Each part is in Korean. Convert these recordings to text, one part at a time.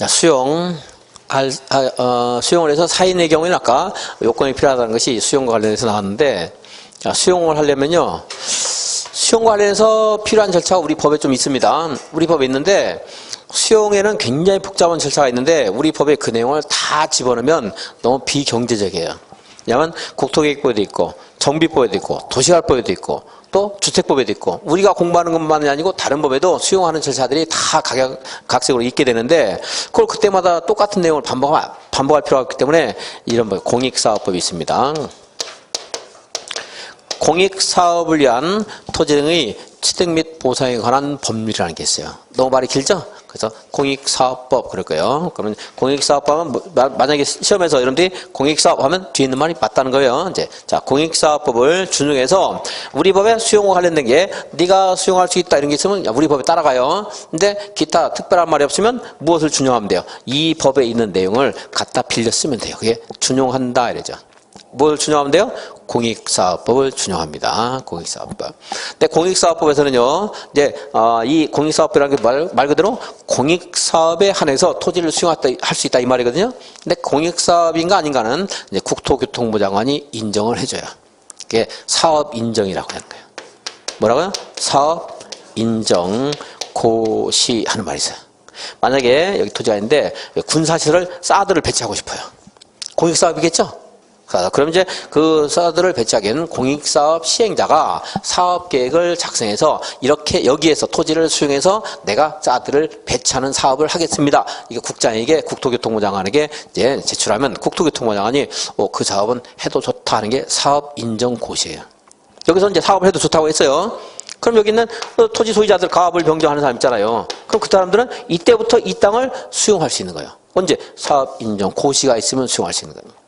자, 수용을 해서 사인의 경우에는 아까 요건이 필요하다는 것이 수용과 관련해서 나왔는데, 자, 수용을 하려면요, 수용과 관련해서 필요한 절차가 우리 법에 좀 있습니다. 우리 법에 있는데, 수용에는 굉장히 복잡한 절차가 있는데, 우리 법에 그 내용을 다 집어넣으면 너무 비경제적이에요. 왜냐하면 국토계획법에도 있고, 정비법에도 있고, 도시개발법에도 있고, 또 주택법에도 있고, 우리가 공부하는 것만이 아니고 다른 법에도 수용하는 절차들이 다 각색으로 있게 되는데, 그걸 그때마다 똑같은 내용을 반복할 필요가 없기 때문에 이런 법, 공익사업법이 있습니다. 공익사업을 위한 토지 등의 취득 및 보상에 관한 법률이라는 게 있어요. 너무 말이 길죠? 그래서 공익사업법 그럴 거예요. 그러면 공익사업법은 만약에 시험에서 여러분들이 공익사업 하면 뒤에 있는 말이 맞다는 거예요. 이제 자, 공익사업법을 준용해서 우리 법에 수용과 관련된 게 네가 수용할 수 있다 이런 게 있으면 우리 법에 따라가요. 근데 기타 특별한 말이 없으면 무엇을 준용하면 돼요? 이 법에 있는 내용을 갖다 빌려 쓰면 돼요. 그게 준용한다 이러죠. 뭘 준용하면 돼요? 공익사업법을 준용합니다. 공익사업법. 근데 공익사업법에서는요, 이제, 이 공익사업이라는 게 말 그대로 공익사업에 한해서 토지를 수용할 수 있다 이 말이거든요. 근데 공익사업인가 아닌가는 이제 국토교통부 장관이 인정을 해줘요. 그게 사업인정이라고 하는 거예요. 뭐라고요? 사업인정고시 하는 말이 있어요. 만약에 여기 토지가 있는데 군사시설 사드를 배치하고 싶어요. 공익사업이겠죠? 그럼 이제 그 사드를 배치하기에는 공익사업 시행자가 사업계획을 작성해서 이렇게 여기에서 토지를 수용해서 내가 사드를 배치하는 사업을 하겠습니다. 이게 국장에게 국토교통부 장관에게 이제 제출하면 국토교통부 장관이 그 사업은 해도 좋다 하는 게 사업 인정 고시예요. 여기서 이제 사업을 해도 좋다고 했어요. 그럼 여기 있는 토지 소유자들 가압을 변경하는 사람 있잖아요. 그럼 그 사람들은 이때부터 이 땅을 수용할 수 있는 거예요. 언제? 사업 인정 고시가 있으면 수용할 수 있는 거예요.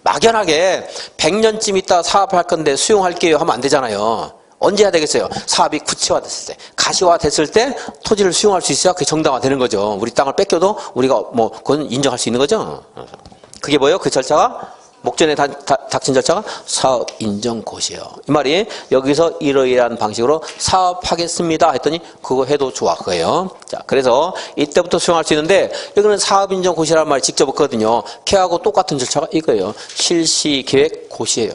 막연하게 100년쯤 있다 사업할 건데 수용할게요 하면 안 되잖아요. 언제 해야 되겠어요? 사업이 구체화됐을 때, 가시화됐을 때 토지를 수용할 수 있어야 그게 정당화되는 거죠. 우리 땅을 뺏겨도 우리가 그건 인정할 수 있는 거죠. 그게 뭐예요? 그 절차가 목전에 닥친 절차가 사업 인정 고시예요. 이 말이 여기서 이러이러한 방식으로 사업하겠습니다 했더니 그거 해도 좋아 그거예요. 자, 그래서 이때부터 수용할 수 있는데 여기는 사업 인정 고시라는 말이 직접 없거든요. 걔하고 똑같은 절차가 이거예요. 실시계획 고시예요.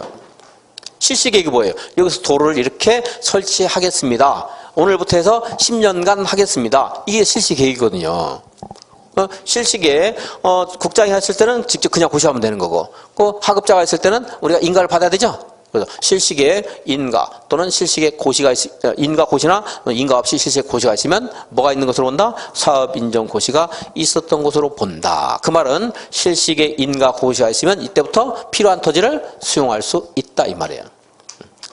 실시계획이 뭐예요? 여기서 도로를 이렇게 설치하겠습니다. 오늘부터 해서 10년간 하겠습니다. 이게 실시계획이거든요. 실시계획 국장이 했을 때는 직접 그냥 고시하면 되는 거고, 하급자가 했을 때는 우리가 인가를 받아야 되죠. 그래서 실시계획 인가 또는 실시계획 고시가 인가 고시나 인가 없이 실시계획 고시가 있으면 뭐가 있는 것으로 본다? 사업 인정 고시가 있었던 것으로 본다. 그 말은 실시계획 인가 고시가 있으면 이때부터 필요한 토지를 수용할 수 있다 이 말이에요.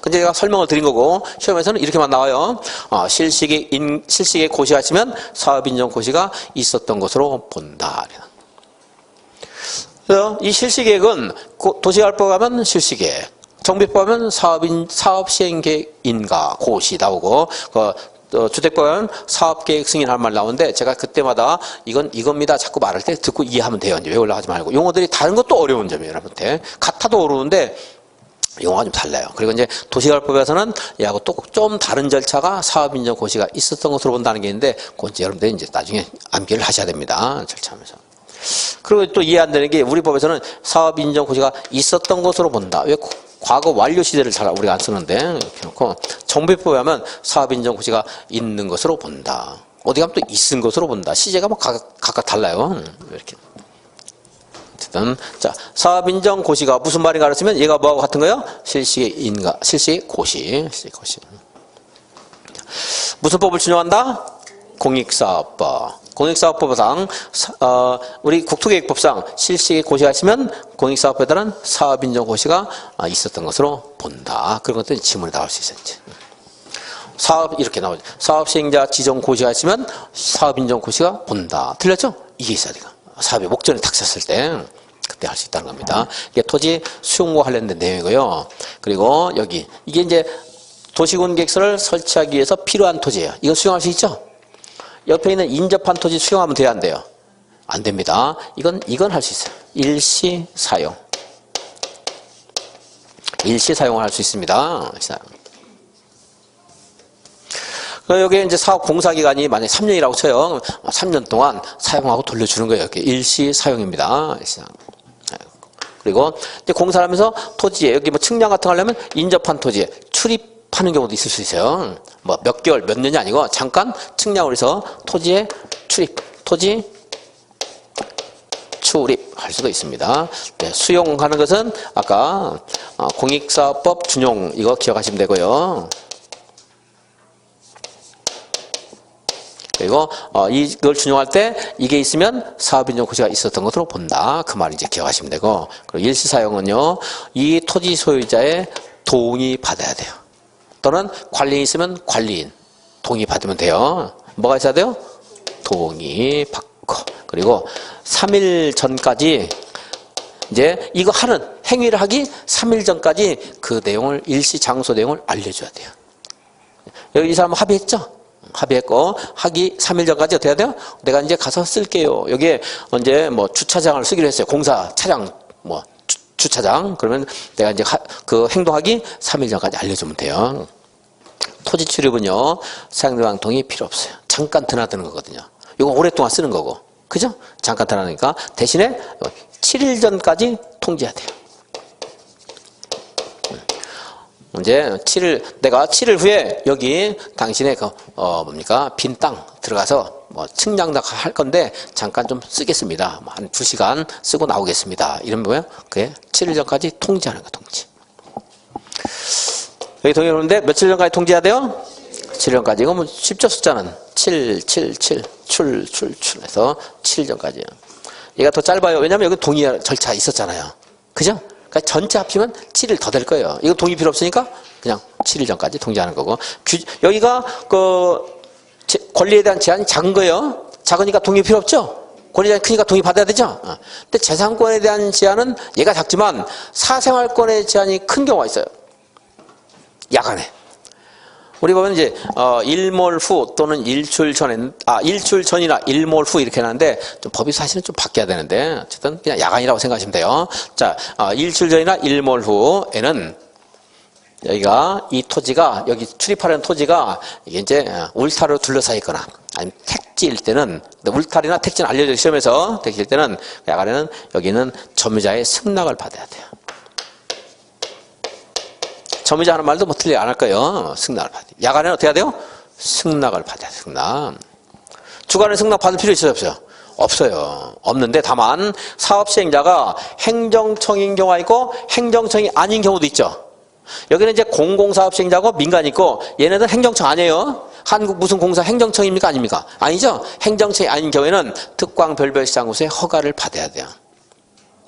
근데 제가 설명을 드린 거고 시험에서는 이렇게만 나와요. 실시계획 고시가 있으면 사업인정 고시가 있었던 것으로 본다. 그래서 이 실시계획은 도시개발법 하면 실시계획, 정비법 하면 사업시행계획 인가 고시 나오고 주택법 하면 사업계획 승인할 말 나오는데 제가 그때마다 이겁니다 자꾸 말할 때 듣고 이해하면 돼요. 이제 외우려 하지 말고 용어들이 다른 것도 어려운 점이에요. 여러분한테 같아도 어려운데 용어가 좀 달라요. 그리고 이제 도시개발법에서는 얘하고 또 좀 다른 절차가 사업인정 고시가 있었던 것으로 본다는 게 있는데, 그건 이제 여러분들이 이제 나중에 암기를 하셔야 됩니다. 절차하면서. 그리고 또 이해 안 되는 게 우리 법에서는 사업인정 고시가 있었던 것으로 본다. 왜 과거 완료 시제를 잘 우리가 안 쓰는데 이렇게 놓고 정비법에 하면 사업인정 고시가 있는 것으로 본다. 어디 가면 또 있은 것으로 본다. 시제가 각각 달라요. 이렇게. 자, 사업인정 고시가 무슨 말인가 그랬으면 얘가 뭐하고 같은 거예요? 실시인가, 실시고시. 무슨 법을 준용한다? 공익사업법. 공익사업법상 우리 국토계획법상 실시고시가 있으면 공익사업법에 따른 사업인정 고시가 있었던 것으로 본다. 그런 것들이 지문에 나올 수 있었지. 사업 이렇게 나오죠. 사업시행자 지정 고시가 있으면 사업인정 고시가 본다. 틀렸죠? 이게 있어야 돼요. 사업이 목전에 닥쳤을 때 그때 할 수 있다는 겁니다. 이게 토지 수용과 관련된 내용이고요. 그리고 여기 이게 이제 도시군계획서를 설치하기 위해서 필요한 토지예요. 이거 수용할 수 있죠? 옆에 있는 인접한 토지 수용하면 돼요, 안 돼요? 안 됩니다. 이건 할 수 있어요. 일시 사용. 일시 사용을 할 수 있습니다. 여기 이제 사업 공사 기간이 만약에 3년이라고 쳐요. 3년 동안 사용하고 돌려주는 거예요. 이렇게 일시 사용입니다. 일시사용. 그리고 이제 공사를 하면서 토지에 여기 뭐 측량 같은 거 하려면 인접한 토지에 출입하는 경우도 있을 수 있어요. 뭐 몇 개월, 몇 년이 아니고 잠깐 측량을 해서 토지에 출입, 토지 출입할 수도 있습니다. 네, 수용하는 것은 아까 공익사업법 준용 이거 기억하시면 되고요. 그리고 이걸 준용할 때 이게 있으면 사업인정 고시가 있었던 것으로 본다. 그 말 이제 기억하시면 되고. 그리고 일시사용은요, 이 토지 소유자의 동의 받아야 돼요. 또는 관리인 있으면 관리인 동의 받으면 돼요. 뭐가 있어야 돼요? 동의 받고. 그리고 3일 전까지 이제 이거 하는 행위를 하기 3일 전까지 그 내용을 일시 장소 내용을 알려줘야 돼요. 여기 이 사람 합의했죠? 합의했고 하기 3일 전까지 어떻게 해야 돼요? 내가 이제 가서 쓸게요. 여기에 이제 뭐 주차장을 쓰기로 했어요. 공사 차량 뭐 주차장. 그러면 내가 이제 그 행동하기 3일 전까지 알려주면 돼요. 토지 출입은요 상대방 동의 필요 없어요. 잠깐 드나드는 거거든요. 이거 오랫동안 쓰는 거고, 그죠? 잠깐 드나드니까 대신에 7일 전까지 통지해야 돼요. 이제 내가 7일 후에 여기 당신의 뭡니까? 빈 땅 들어가서 뭐 측량도 할 건데 잠깐 좀 쓰겠습니다. 뭐 한 2시간 쓰고 나오겠습니다. 이런 뭐예요? 그게 7일 전까지 통지하는 거, 통지. 여기 동의하는데 며칠 전까지 통지해야 돼요? 7일 전까지. 이거 뭐 쉽죠, 숫자는. 7 해서 7일 전까지요. 얘가 더 짧아요. 왜냐면 여기 동의 절차 있었잖아요. 그죠? 그러니까 전체 합치면 7일 더 될 거예요. 이거 동의 필요 없으니까 그냥 7일 전까지 통지하는 거고. 여기가 권리에 대한 제한이 작은 거예요. 작으니까 동의 필요 없죠? 권리에 대한 크니까 동의 받아야 되죠? 근데 재산권에 대한 제한은 얘가 작지만 사생활권의 제한이 큰 경우가 있어요. 야간에. 우리 보면 이제 일몰 후 또는 일출 전이나 일몰 후 이렇게 하는데 좀 법이 사실은 좀 바뀌어야 되는데 어쨌든 그냥 야간이라고 생각하시면 돼요. 자, 일출 전이나 일몰 후에는 여기가 이 토지가 여기 출입하려는 토지가 이게 이제 울타리로 둘러싸여 있거나 아니면 택지일 때는 울타리나 택지는 알려져 시험에서 택지일 때는 야간에는 여기는 점유자의 승낙을 받아야 돼요. 점유자 하는 말도 뭐 틀리 안 할 거예요. 승낙을 받아야 돼요. 야간에는 어떻게 해야 돼요? 승낙을 받아야 돼요. 승낙. 주간에 승낙 받을 필요 있어요, 없어요? 없어요. 없는데 다만 사업 시행자가 행정청인 경우가 있고 행정청이 아닌 경우도 있죠. 여기는 이제 공공사업 시행자고 민간이 있고 얘네들 행정청 아니에요. 한국 무슨 공사 행정청입니까? 아닙니까? 아니죠. 행정청이 아닌 경우에는 특광별별시장구소의 허가를 받아야 돼요.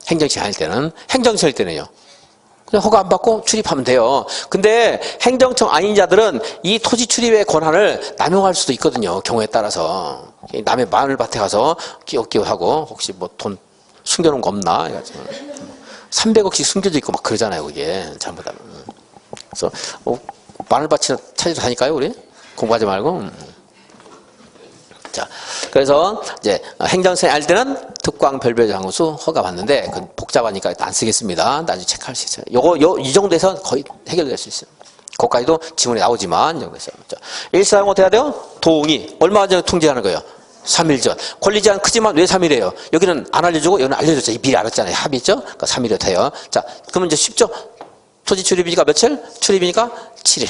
행정청이 아닐 때는. 행정청일 때는요. 그냥 허가 안 받고 출입하면 돼요. 근데 행정청 아닌 자들은 이 토지 출입의 권한을 남용할 수도 있거든요. 경우에 따라서. 남의 마늘밭에 가서 끼워끼워하고 혹시 뭐 돈 숨겨놓은 거 없나? 300억씩 숨겨져 있고 막 그러잖아요. 그게 잘못하면. 그래서 마늘밭이나 찾으러 다닐까요? 우리? 공부하지 말고. 자, 그래서 이제 행정청이 알 때는 특광별별장소 허가 받는데 그건 복잡하니까 안 쓰겠습니다. 나중에 체크할 수 있어요. 이 정도에서 거의 해결될 수 있어요. 거기까지도 지문에 나오지만 이 정도에서. 일사용 어떻게 해야 돼요? 동의. 얼마 전에 통지하는 거예요? 3일 전. 권리 제한 크지만 왜 3일이에요? 여기는 안 알려주고 여기는 알려줬죠. 미리 알았잖아요. 합의했죠? 그러니까 3일이 돼요. 자, 그러면 이제 쉽죠? 토지 출입이니까 며칠? 출입이니까 7일.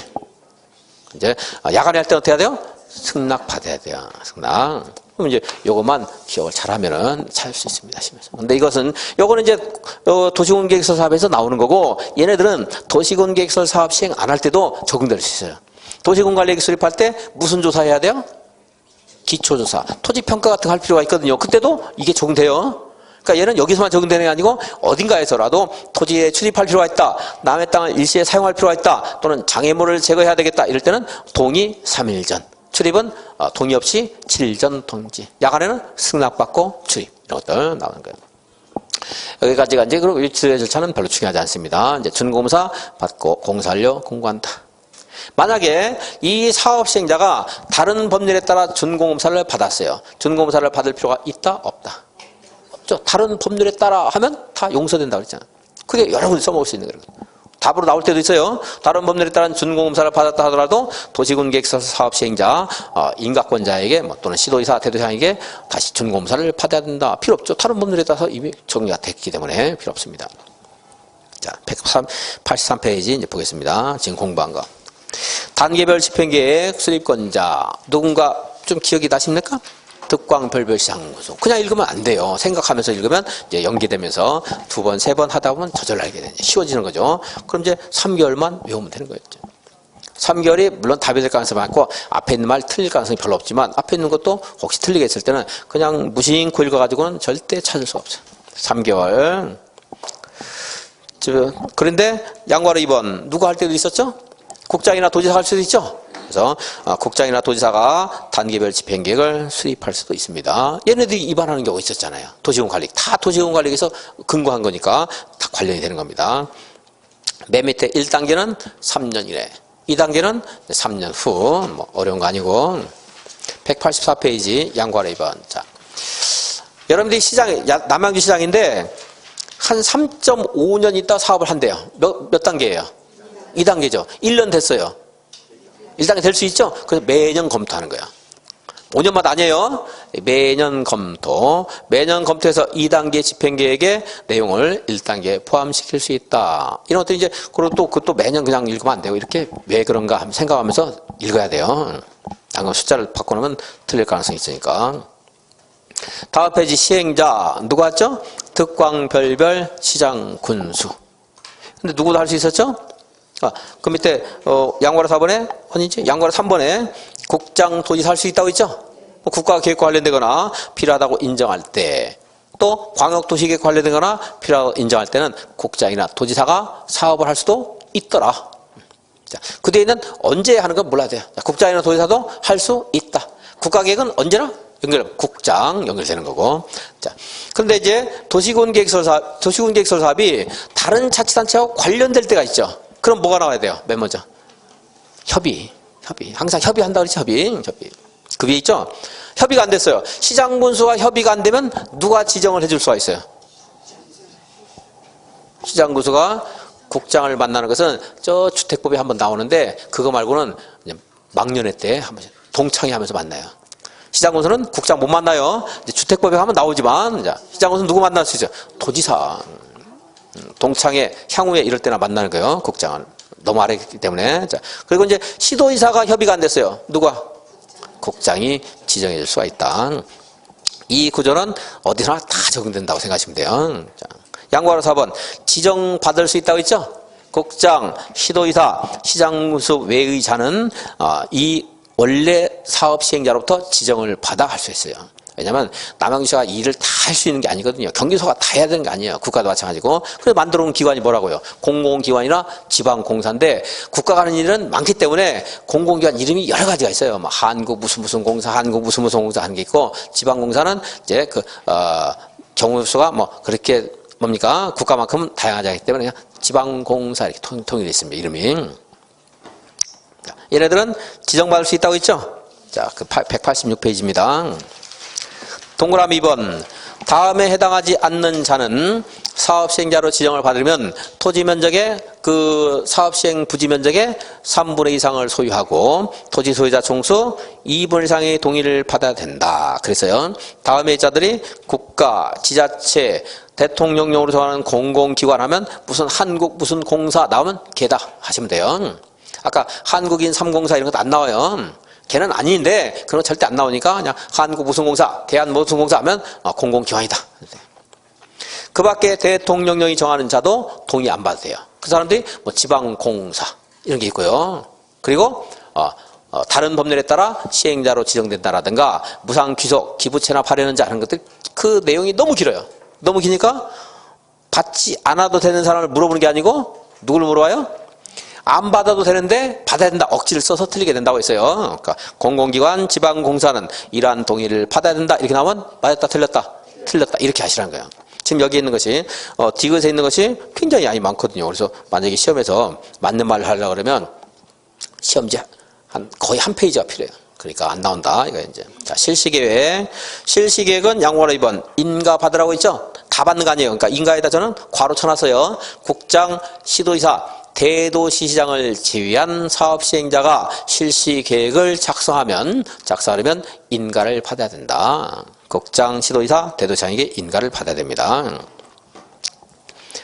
이제 야간에 할 때 어떻게 해야 돼요? 승낙 받아야 돼요. 승낙. 그럼 이제 요것만 기억을 잘하면은 찾을 수 있습니다. 심해서. 근데 요거는 이제 도시공개계획서 사업에서 나오는 거고 얘네들은 도시공개계획서 사업 시행 안 할 때도 적용될 수 있어요. 도시공관리계획 수립할 때 무슨 조사해야 돼요? 기초조사. 토지평가 같은 거 할 필요가 있거든요. 그때도 이게 적용돼요. 그러니까 얘는 여기서만 적용되는 게 아니고 어딘가에서라도 토지에 출입할 필요가 있다. 남의 땅을 일시에 사용할 필요가 있다. 또는 장애물을 제거해야 되겠다. 이럴 때는 동의 3일 전. 출입은 동의 없이 7일 전 통지. 야간에는 승낙받고 출입. 이런 것들 나오는 거예요. 여기까지가 이제 그리고 유출의 절차는 별로 중요하지 않습니다. 이제 준공사 받고 공사료 공고한다. 만약에 이 사업 시행자가 다른 법률에 따라 준공사를 받았어요. 준공사를 받을 필요가 있다? 없다? 없죠. 다른 법률에 따라 하면 다 용서된다고 그랬잖아요. 그게 여러 군데 써먹을 수 있는 거예요. 답으로 나올 때도 있어요. 다른 법률에 따른 준공검사를 받았다 하더라도 도시군계획서 사업 시행자, 인가권자에게 또는 시도의사, 대도시장에게 다시 준공검사를 받아야 된다. 필요 없죠. 다른 법률에 따라서 이미 정리가 됐기 때문에 필요 없습니다. 자, 183페이지 이제 보겠습니다. 지금 공부한 거. 단계별 집행계획 수립권자. 누군가 좀 기억이 나십니까? 득광별별 시장군수. 그냥 읽으면 안 돼요. 생각하면서 읽으면 이제 연계되면서 2번, 3번 하다 보면 저절로 알게 되죠. 쉬워지는 거죠. 그럼 이제 3개월만 외우면 되는 거였죠. 3개월이 물론 답이 될 가능성이 많고 앞에 있는 말 틀릴 가능성이 별로 없지만 앞에 있는 것도 혹시 틀리게 했을 때는 그냥 무심코 읽어가지고는 절대 찾을 수 없어요. 3개월. 그런데 양과로 2번 누가 할 때도 있었죠? 국장이나 도지사가 할 수도 있죠. 그래서 국장이나 도지사가 단계별 집행계획을 수립할 수도 있습니다. 얘네들이 위반하는 경우가 있었잖아요. 도시군관리. 다 도시군관리에서 근거한 거니까 다 관련이 되는 겁니다. 맨 밑에 1단계는 3년 이내, 2단계는 3년 후. 뭐 어려운 거 아니고. 184페이지 양과로 2번. 자, 여러분들이 시장에 남양주 시장인데 한 3.5년 있다 사업을 한대요. 몇 단계예요? 2단계죠. 1년 됐어요. 1단계 될 수 있죠? 그래서 매년 검토하는 거야. 5년마다 아니에요. 매년 검토. 매년 검토해서 2단계 집행계획의 내용을 1단계에 포함시킬 수 있다. 이런 것들이 이제, 그리고 또 매년 그냥 읽으면 안 되고, 이렇게 왜 그런가 하면 생각하면서 읽어야 돼요. 안 그러면 숫자를 바꿔놓으면 틀릴 가능성이 있으니까. 다음 페이지 시행자. 누가 했죠? 득광별별 시장군수. 근데 누구도 할 수 있었죠? 그 밑에 양과로 4번에 아니지? 양과로 3번에 국장, 도지사 할 수 있다고 있죠? 국가계획과 관련되거나 필요하다고 인정할 때, 또 광역도시계획과 관련되거나 필요하다고 인정할 때는 국장이나 도지사가 사업을 할 수도 있더라. 자, 그 뒤에는 언제 하는 건 몰라야 돼요. 자, 국장이나 도지사도 할 수 있다. 국가계획은 언제나 국장 연결되는 거고. 자, 그런데 이제 도시군계획설 사업이 다른 자치단체하고 관련될 때가 있죠. 그럼 뭐가 나와야 돼요? 맨 먼저 협의. 항상 협의한다 그러지. 협의. 그 위에 있죠. 협의가 안 됐어요. 시장군수와 협의가 안 되면 누가 지정을 해줄 수가 있어요? 시장군수가 국장을 만나는 것은 저 주택법에 한번 나오는데 그거 말고는 막년회 때 한번 동창회 하면서 만나요. 시장군수는 국장 못 만나요. 이제 주택법에 하면 나오지만 시장군수는 누구 만날 수 있어요? 도지사. 동창회, 향후에 이럴 때나 만나는 거예요. 국장은. 너무 아래기 때문에. 자, 그리고 이제 시도의사가 협의가 안 됐어요. 누가? 국장이 지정해 줄 수가 있다. 이 구조는 어디서나 다 적용된다고 생각하시면 돼요. 자, 양과로 4번. 지정받을 수 있다고 있죠? 국장, 시도의사, 시장군수 외의자는 이 원래 사업 시행자로부터 지정을 받아 할 수 있어요. 왜냐하면 남양주시가 일을 다 할 수 있는 게 아니거든요. 경기도가 다 해야 되는 게 아니에요. 국가도 마찬가지고. 그래서 만들어 놓은 기관이 뭐라고요? 공공기관이나 지방공사인데 국가가 하는 일은 많기 때문에 공공기관 이름이 여러 가지가 있어요. 뭐 한국 무슨 공사, 한국 무슨 공사 하는 게 있고, 지방공사는 이제 경우수가 뭐 그렇게 뭡니까? 국가만큼은 다양하지 않기 때문에 그냥 지방공사 이렇게 통일되어 있습니다. 이름이. 자, 얘네들은 지정받을 수 있다고 했죠? 자, 그 186페이지입니다. 동그라미 2번. 다음에 해당하지 않는 자는 사업시행자로 지정을 받으면 토지 면적의 그 사업시행 부지 면적의 3분의 2 이상을 소유하고 토지 소유자 총수 2분의 1 이상의 동의를 받아야 된다. 그래서요. 다음에 자들이 국가, 지자체, 대통령령으로 정하는 공공기관 하면 무슨 한국 무슨 공사 나오면 걔다 하시면 돼요. 아까 한국인 3공사 이런 것도 안 나와요. 걔는 아닌데 그런 거 절대 안 나오니까 그냥 한국 무슨 공사, 대한 무슨 공사 하면 공공기관이다. 그 밖에 대통령령이 정하는 자도 동의 안 받아도 돼요. 그 사람들이 뭐 지방공사 이런 게 있고요. 그리고 다른 법률에 따라 시행자로 지정된다라든가 무상귀속, 기부채납하려는 자 하는 것들 그 내용이 너무 길어요. 너무 기니까 받지 않아도 되는 사람을 물어보는 게 아니고 누굴 물어봐요? 안 받아도 되는데 받아야 된다. 억지를 써서 틀리게 된다고 했어요. 그러니까 공공기관, 지방공사는 이러한 동의를 받아야 된다. 이렇게 나오면 맞았다, 틀렸다, 틀렸다. 이렇게 하시라는 거예요. 지금 여기 있는 것이 디귿에 있는 것이 굉장히 양이 많거든요. 그래서 만약에 시험에서 맞는 말을 하려고 그러면 시험지 거의 한 페이지가 필요해요. 그러니까 안 나온다. 이거 이제. 자, 실시계획. 실시계획은 양호하라 2번. 인가 받으라고 있죠? 다 받는 거 아니에요. 그러니까 인가에다 저는 괄호 쳐놨어요. 국장, 시도의사, 대도시 시장을 제외한 사업 시행자가 실시 계획을 작성하면 인가를 받아야 된다. 국장, 지도이사, 대도시장에게 인가를 받아야 됩니다.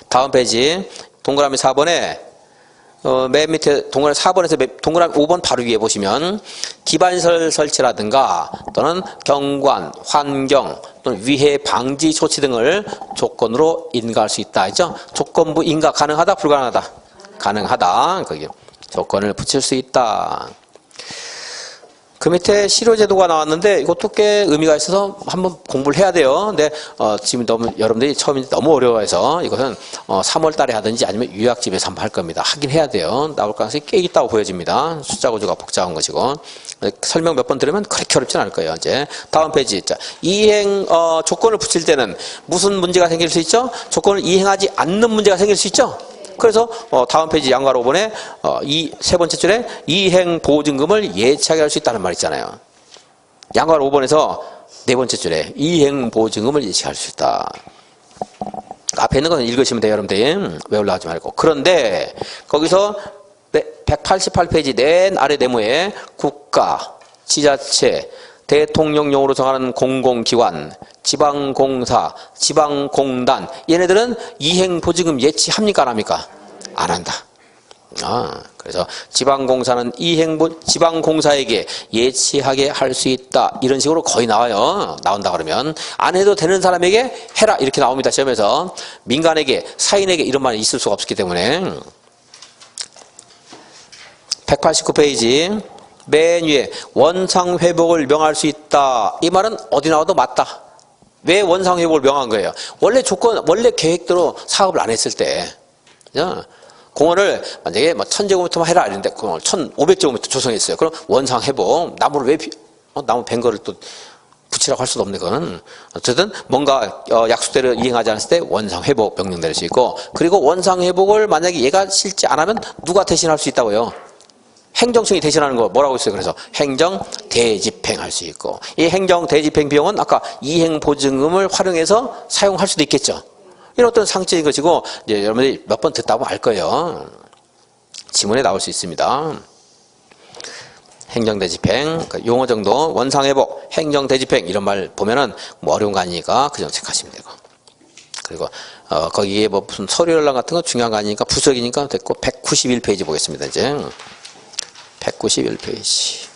다음 페이지 동그라미 4번에 맨 밑에 동그라미 4번에서 동그라미 5번 바로 위에 보시면 기반시설 설치라든가 또는 경관, 환경 또는 위해 방지 조치 등을 조건으로 인가할 수 있다 했죠. 조건부 인가 가능하다 불가능하다? 가능하다. 거기 조건을 붙일 수 있다. 그 밑에 실효제도가 나왔는데 이것도 꽤 의미가 있어서 한번 공부를 해야 돼요. 근데 지금 너무 여러분들이 처음에 너무 어려워해서 이것은 3월 달에 하든지 아니면 유학집에서 한번 할 겁니다. 하긴 해야 돼요. 나올 가능성이 꽤 있다고 보여집니다. 숫자 구조가 복잡한 것이고 설명 몇 번 들으면 그렇게 어렵진 않을 거예요. 이제 다음 페이지. 자, 이행 조건을 붙일 때는 무슨 문제가 생길 수 있죠? 조건을 이행하지 않는 문제가 생길 수 있죠? 그래서 다음 페이지 양괄호 5번에 이 세 번째 줄에 이행 보증금을 예치하게 할 수 있다는 말 있잖아요. 양괄호 5번에서 네 번째 줄에 이행 보증금을 예치할 수 있다. 앞에 있는 건 읽으시면 돼요, 여러분들. 외우려 하지 말고. 그런데 거기서 188페이지 맨 아래 네모에 국가, 지자체, 대통령령으로 정하는 공공기관, 지방공사, 지방공단 얘네들은 이행보증금 예치합니까 안 합니까? 안 한다. 그래서 지방공사는 지방공사에게 예치하게 할 수 있다. 이런 식으로 거의 나와요. 나온다 그러면 안 해도 되는 사람에게 해라 이렇게 나옵니다. 시험에서. 민간에게, 사인에게 이런 말이 있을 수가 없기 때문에. 189페이지 맨 위에 원상회복을 명할 수 있다. 이 말은 어디 나와도 맞다. 왜 원상회복을 명한 거예요? 원래 계획대로 사업을 안 했을 때 공원을 만약에 1000제곱미터만 해라 이랬는데 공원을 1500제곱미터 조성했어요. 그럼 원상회복, 나무를 나무 벤 거를 또 붙이라고 할 수도 없는 거는 어쨌든 뭔가 약속대로 이행하지 않았을 때 원상회복 명령 내릴 수 있고, 그리고 원상회복을 만약에 얘가 실제 안 하면 누가 대신할 수 있다고요? 행정청이 대신하는 거 뭐라고 했어요? 그래서 행정 대집행할 수 있고, 이 행정 대집행 비용은 아까 이행 보증금을 활용해서 사용할 수도 있겠죠. 이런 어떤 상식적인 것이고, 이제 여러분들이 몇 번 듣다 보면 알 거예요. 지문에 나올 수 있습니다. 행정 대집행 용어 정도, 원상회복, 행정 대집행 이런 말 보면은 뭐 어려운 거 아니니까 그 정도 체크하시면 되고. 그리고 거기에 뭐 무슨 서류 연락 같은 거 중요한 거 아니니까 부석이니까 됐고. 191페이지 보겠습니다. 이제 191페이지.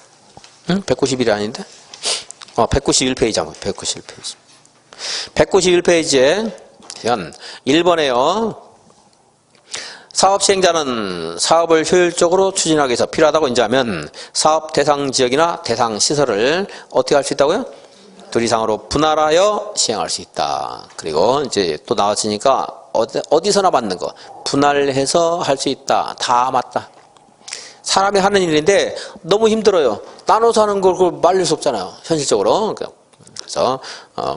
191이 아닌데? 191페이지 한번 191페이지. 191페이지에 1번에요. 사업 시행자는 사업을 효율적으로 추진하기 위해서 필요하다고 인정하면 사업 대상 지역이나 대상 시설을 어떻게 할 수 있다고요? 둘 이상으로 분할하여 시행할 수 있다. 그리고 이제 또 나왔으니까 어디서나 받는 거 분할해서 할 수 있다. 다 맞다. 사람이 하는 일인데 너무 힘들어요. 나눠서 하는 걸 그걸 말릴 수 없잖아요. 현실적으로. 그래서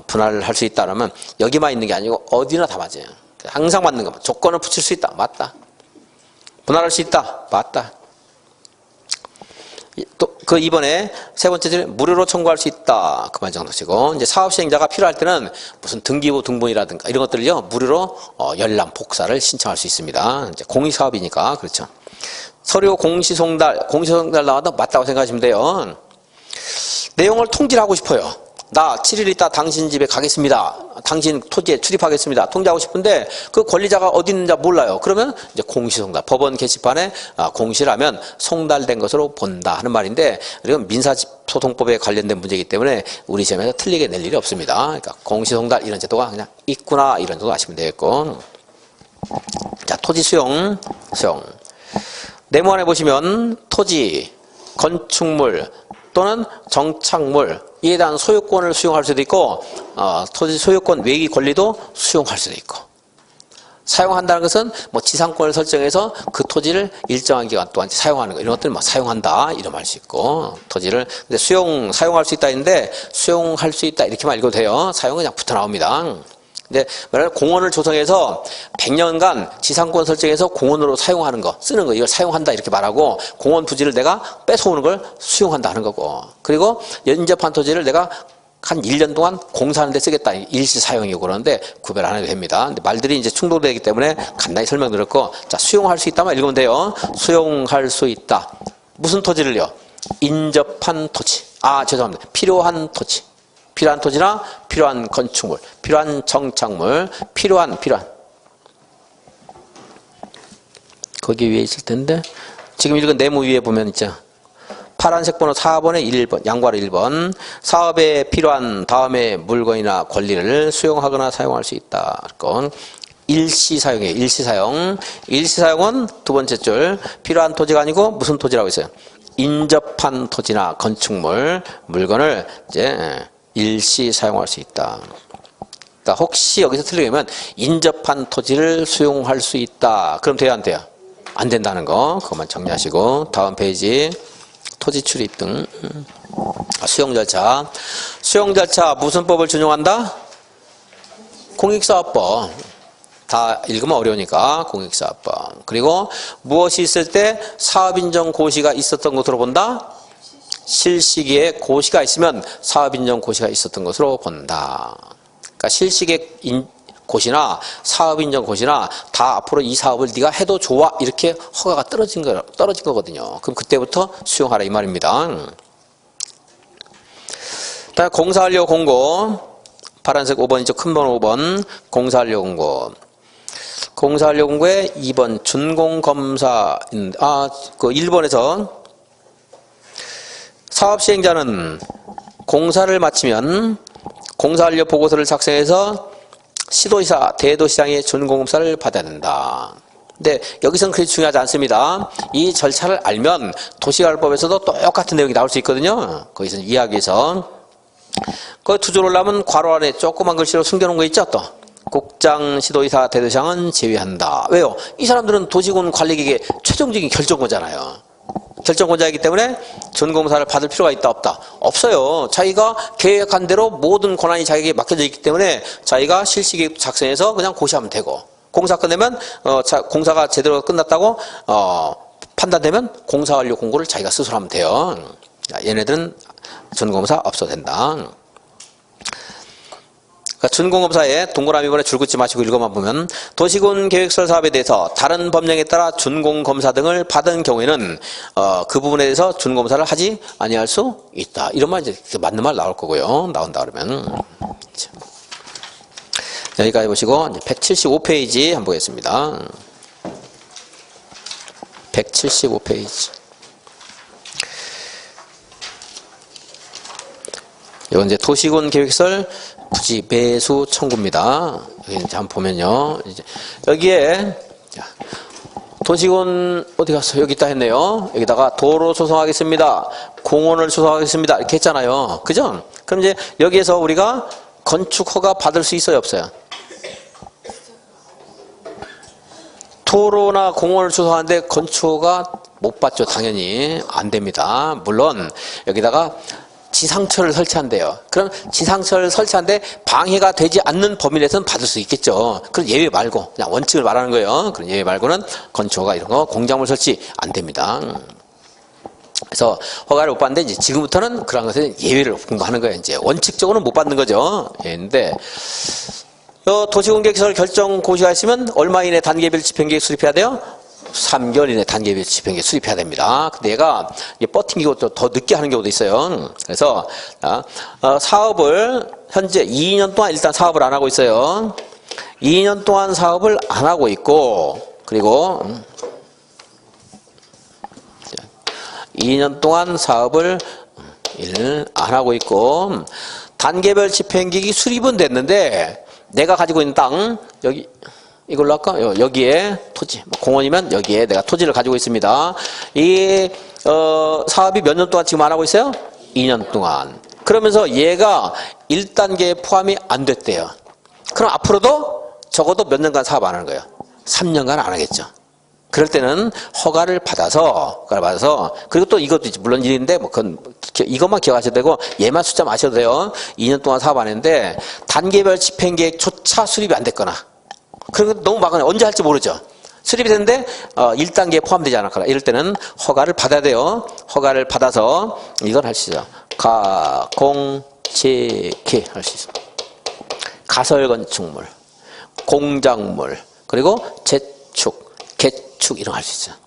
분할할 수 있다라면 여기만 있는 게 아니고 어디나 다 맞아요. 항상 맞는 거. 조건을 붙일 수 있다. 맞다. 분할할 수 있다. 맞다. 또 그 이번에 세 번째 줄에 무료로 청구할 수 있다. 그 말 정도시고, 이제 사업 시행자가 필요할 때는 무슨 등기부 등본이라든가 이런 것들을요 무료로 열람 복사를 신청할 수 있습니다. 이제 공익사업이니까 그렇죠. 서류 공시송달 나와도 맞다고 생각하시면 돼요. 내용을 통지를 하고 싶어요. 나 7일 있다 당신 집에 가겠습니다. 당신 토지에 출입하겠습니다. 통지하고 싶은데 그 권리자가 어디 있는지 몰라요. 그러면 이제 공시송달, 법원 게시판에 공시를 하면 송달된 것으로 본다 하는 말인데, 이건 민사소송법에 관련된 문제이기 때문에 우리 시험에서 틀리게 낼 일이 없습니다. 그러니까 공시송달 이런 제도가 그냥 있구나 이런 정도 아시면 되겠고. 자, 토지 수용. 네모 안에 보시면 토지, 건축물 또는 정착물 이에 대한 소유권을 수용할 수도 있고, 토지 소유권 외기 권리도 수용할 수도 있고. 사용한다는 것은 뭐 지상권을 설정해서 그 토지를 일정한 기간 동안 사용하는 거, 이런 것들을 뭐 사용한다 이런 말 수 있고. 토지를 근데 사용할 수 있다 했는데 수용할 수 있다 이렇게만 읽어도 돼요. 사용은 그냥 붙어 나옵니다. 근데 만약에 공원을 조성해서 100년간 지상권 설정해서 공원으로 사용하는 거, 쓰는 거, 이걸 사용한다 이렇게 말하고, 공원 부지를 내가 뺏어오는 걸 수용한다 하는 거고, 그리고 인접한 토지를 내가 한 1년 동안 공사하는 데 쓰겠다. 일시 사용이고 그러는데 구별 안 해도 됩니다. 근데 말들이 이제 충돌되기 때문에 간단히 설명드렸고, 자, 수용할 수 있다만 읽으면 돼요. 수용할 수 있다. 무슨 토지를요? 인접한 토지. 아, 죄송합니다. 필요한 토지. 필요한 토지나 필요한 건축물, 필요한 정착물, 필요한. 거기 위에 있을 텐데, 지금 읽은 네모 위에 보면 있죠. 파란색 번호 4번에 1번, 양괄호 1번. 사업에 필요한 다음에 물건이나 권리를 수용하거나 사용할 수 있다. 그건 일시 사용이에요. 일시 사용. 일시 사용은 두 번째 줄. 필요한 토지가 아니고 무슨 토지라고 했어요? 인접한 토지나 건축물, 물건을 이제 일시 사용할 수 있다. 그러니까 혹시 여기서 틀리면 인접한 토지를 수용할 수 있다. 그럼 돼요, 안 돼요? 안 된다는 거. 그것만 정리하시고 다음 페이지. 토지 출입 등. 수용 절차. 수용 절차 무슨 법을 준용한다? 공익사업법. 다 읽으면 어려우니까 공익사업법. 그리고 무엇이 있을 때 사업인정 고시가 있었던 것으로 본다? 실시기에 고시가 있으면 사업인정 고시가 있었던 것으로 본다. 그러니까 실시기에 고시나 사업인정 고시나 다 앞으로 이 사업을 네가 해도 좋아 이렇게 허가가 떨어진 거거든요. 그럼 그때부터 수용하라 이 말입니다. 다음 공사완료 공고. 파란색 5번이죠. 큰 번 5번. 공사완료 공고. 공사완료 공고에 2번 준공검사. 그 1번에서 사업시행자는 공사를 마치면 공사완료 보고서를 작성해서 시도지사, 대도시장의 준공검사를 받아야 된다. 근데 여기서는 그렇게 중요하지 않습니다. 이 절차를 알면 도시개발법에서도 똑같은 내용이 나올 수 있거든요. 거기서 이야기해서. 그 투조를 하려면 괄호 안에 조그만 글씨로 숨겨놓은 거 있죠? 또. 국장, 시도지사, 대도시장은 제외한다. 왜요? 이 사람들은 도시군 관리계획의 최종적인 결정권자잖아요. 결정권자이기 때문에 준공사를 받을 필요가 있다 없다? 없어요. 자기가 계획한 대로 모든 권한이 자기에게 맡겨져 있기 때문에 자기가 실시계획 작성해서 그냥 고시하면 되고, 공사 끝내면 공사가 제대로 끝났다고 판단되면 공사완료 공고를 자기가 스스로 하면 돼요. 얘네들은 준공사 없어도 된다. 준공검사에 동그라미 번에 줄 긋지 마시고 읽어만 보면 도시군 계획설 사업에 대해서 다른 법령에 따라 준공검사 등을 받은 경우에는 그 부분에 대해서 준공검사를 하지 아니할 수 있다. 이런 말 이제 맞는 말 나올 거고요. 나온다 그러면. 여기까지 보시고 175페이지 한번 보겠습니다. 175페이지. 이건 이제 도시군 계획설 부지 매수 청구입니다. 여기 이제 한번 보면요. 이제 여기에 도시군 어디 갔어? 여기 있다 했네요. 여기다가 도로 조성하겠습니다. 공원을 조성하겠습니다. 이렇게 했잖아요. 그죠? 그럼 이제 여기에서 우리가 건축 허가 받을 수 있어요, 없어요? 도로나 공원을 조성하는데 건축 허가 못 받죠. 당연히 안 됩니다. 물론 여기다가 지상철을 설치한대요. 그럼 지상철을 설치한데 방해가 되지 않는 범위 내에서는 받을 수 있겠죠. 그런 예외 말고 그냥 원칙을 말하는 거예요. 그런 예외 말고는 건축허가 이런 거 공작물 설치 안 됩니다. 그래서 허가를 못 받는데 이제 지금부터는 그런 것에 예외를 공부하는 거예요. 이제 원칙적으로는 못 받는 거죠. 근데 도시공계획설 결정 고시가 있으면 얼마 이내 단계별 집행계획 수립해야 돼요? 3개월 이내 단계별 집행계획 수립해야 됩니다. 근데 얘가 버팅기고 더 늦게 하는 경우도 있어요. 그래서 사업을 현재 2년 동안 일단 사업을 안 하고 있어요. 2년 동안 사업을 안 하고 있고, 그리고 2년 동안 사업을 안 하고 있고, 단계별 집행계획이 수립은 됐는데 내가 가지고 있는 땅 여기 이걸로 할까? 여기에 토지, 공원이면 여기에 내가 토지를 가지고 있습니다. 이 사업이 몇 년 동안 지금 안 하고 있어요? 2년 동안. 그러면서 얘가 1단계에 포함이 안 됐대요. 그럼 앞으로도 적어도 몇 년간 사업 안 하는 거예요? 3년간 안 하겠죠. 그럴 때는 허가를 받아서 그리고 또 이것도 물론 일인데 그건 이것만 기억하셔도 되고 얘만 숫자 마셔도 돼요. 2년 동안 사업 안 했는데 단계별 집행계획조차 수립이 안 됐거나, 그리고 너무 막연해. 언제 할지 모르죠. 수립이 됐는데 1단계에 포함되지 않았거나 이럴 때는 허가를 받아야 돼요. 허가를 받아서 이걸 할 수 있어요. 가공 재개할 수 있습니다. 가설건축물, 공작물, 그리고 재축, 개축 이런 거 할 수 있어요.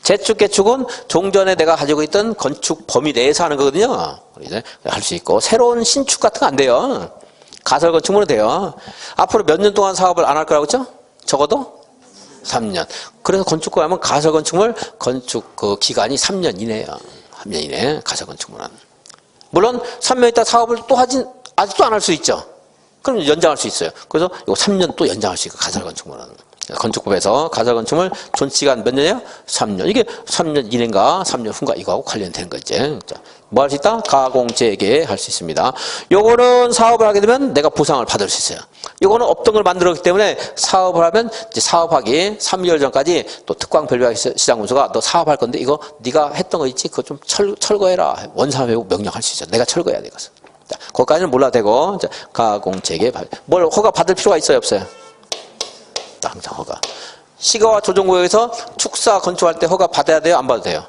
재축, 개축은 종전에 내가 가지고 있던 건축 범위 내에서 하는 거거든요. 이제 할 수 있고 새로운 신축 같은 거 안 돼요. 가설건축물은 돼요. 앞으로 몇 년 동안 사업을 안 할 거라고 했죠? 적어도 3년. 그래서 건축가 하면 가설건축물 건축 그 기간이 3년 이내예요. 3년 이내 가설건축물은. 물론 3년 있다 사업을 또 하진 아직도 안 할 수 있죠. 그럼 연장할 수 있어요. 그래서 이거 3년 또 연장할 수 있고 가설건축물은. 건축법에서 가설건축물 존치기간 몇 년이에요? 3년. 이게 3년 이내인가 3년 후인가 이거하고 관련된 거지. 뭐 할 수 있다? 가공, 재개 할 수 있습니다. 요거는 사업을 하게 되면 내가 보상을 받을 수 있어요. 요거는 없던 걸 만들었기 때문에 사업을 하면 이제 사업하기 3개월 전까지 또 특광 별별 시장군수가 너 사업할 건데 이거 네가 했던 거 있지? 그거 좀 철거해라. 원상회복 명령할 수 있어요. 내가 철거해야 돼. 이것을. 자, 거기까지는 몰라도 되고 가공, 재개 뭘 허가 받을 필요가 있어요? 없어요? 항상 허가. 시가와 조정구역에서 축사 건축할 때 허가 받아야 돼요? 안 받아도 돼요?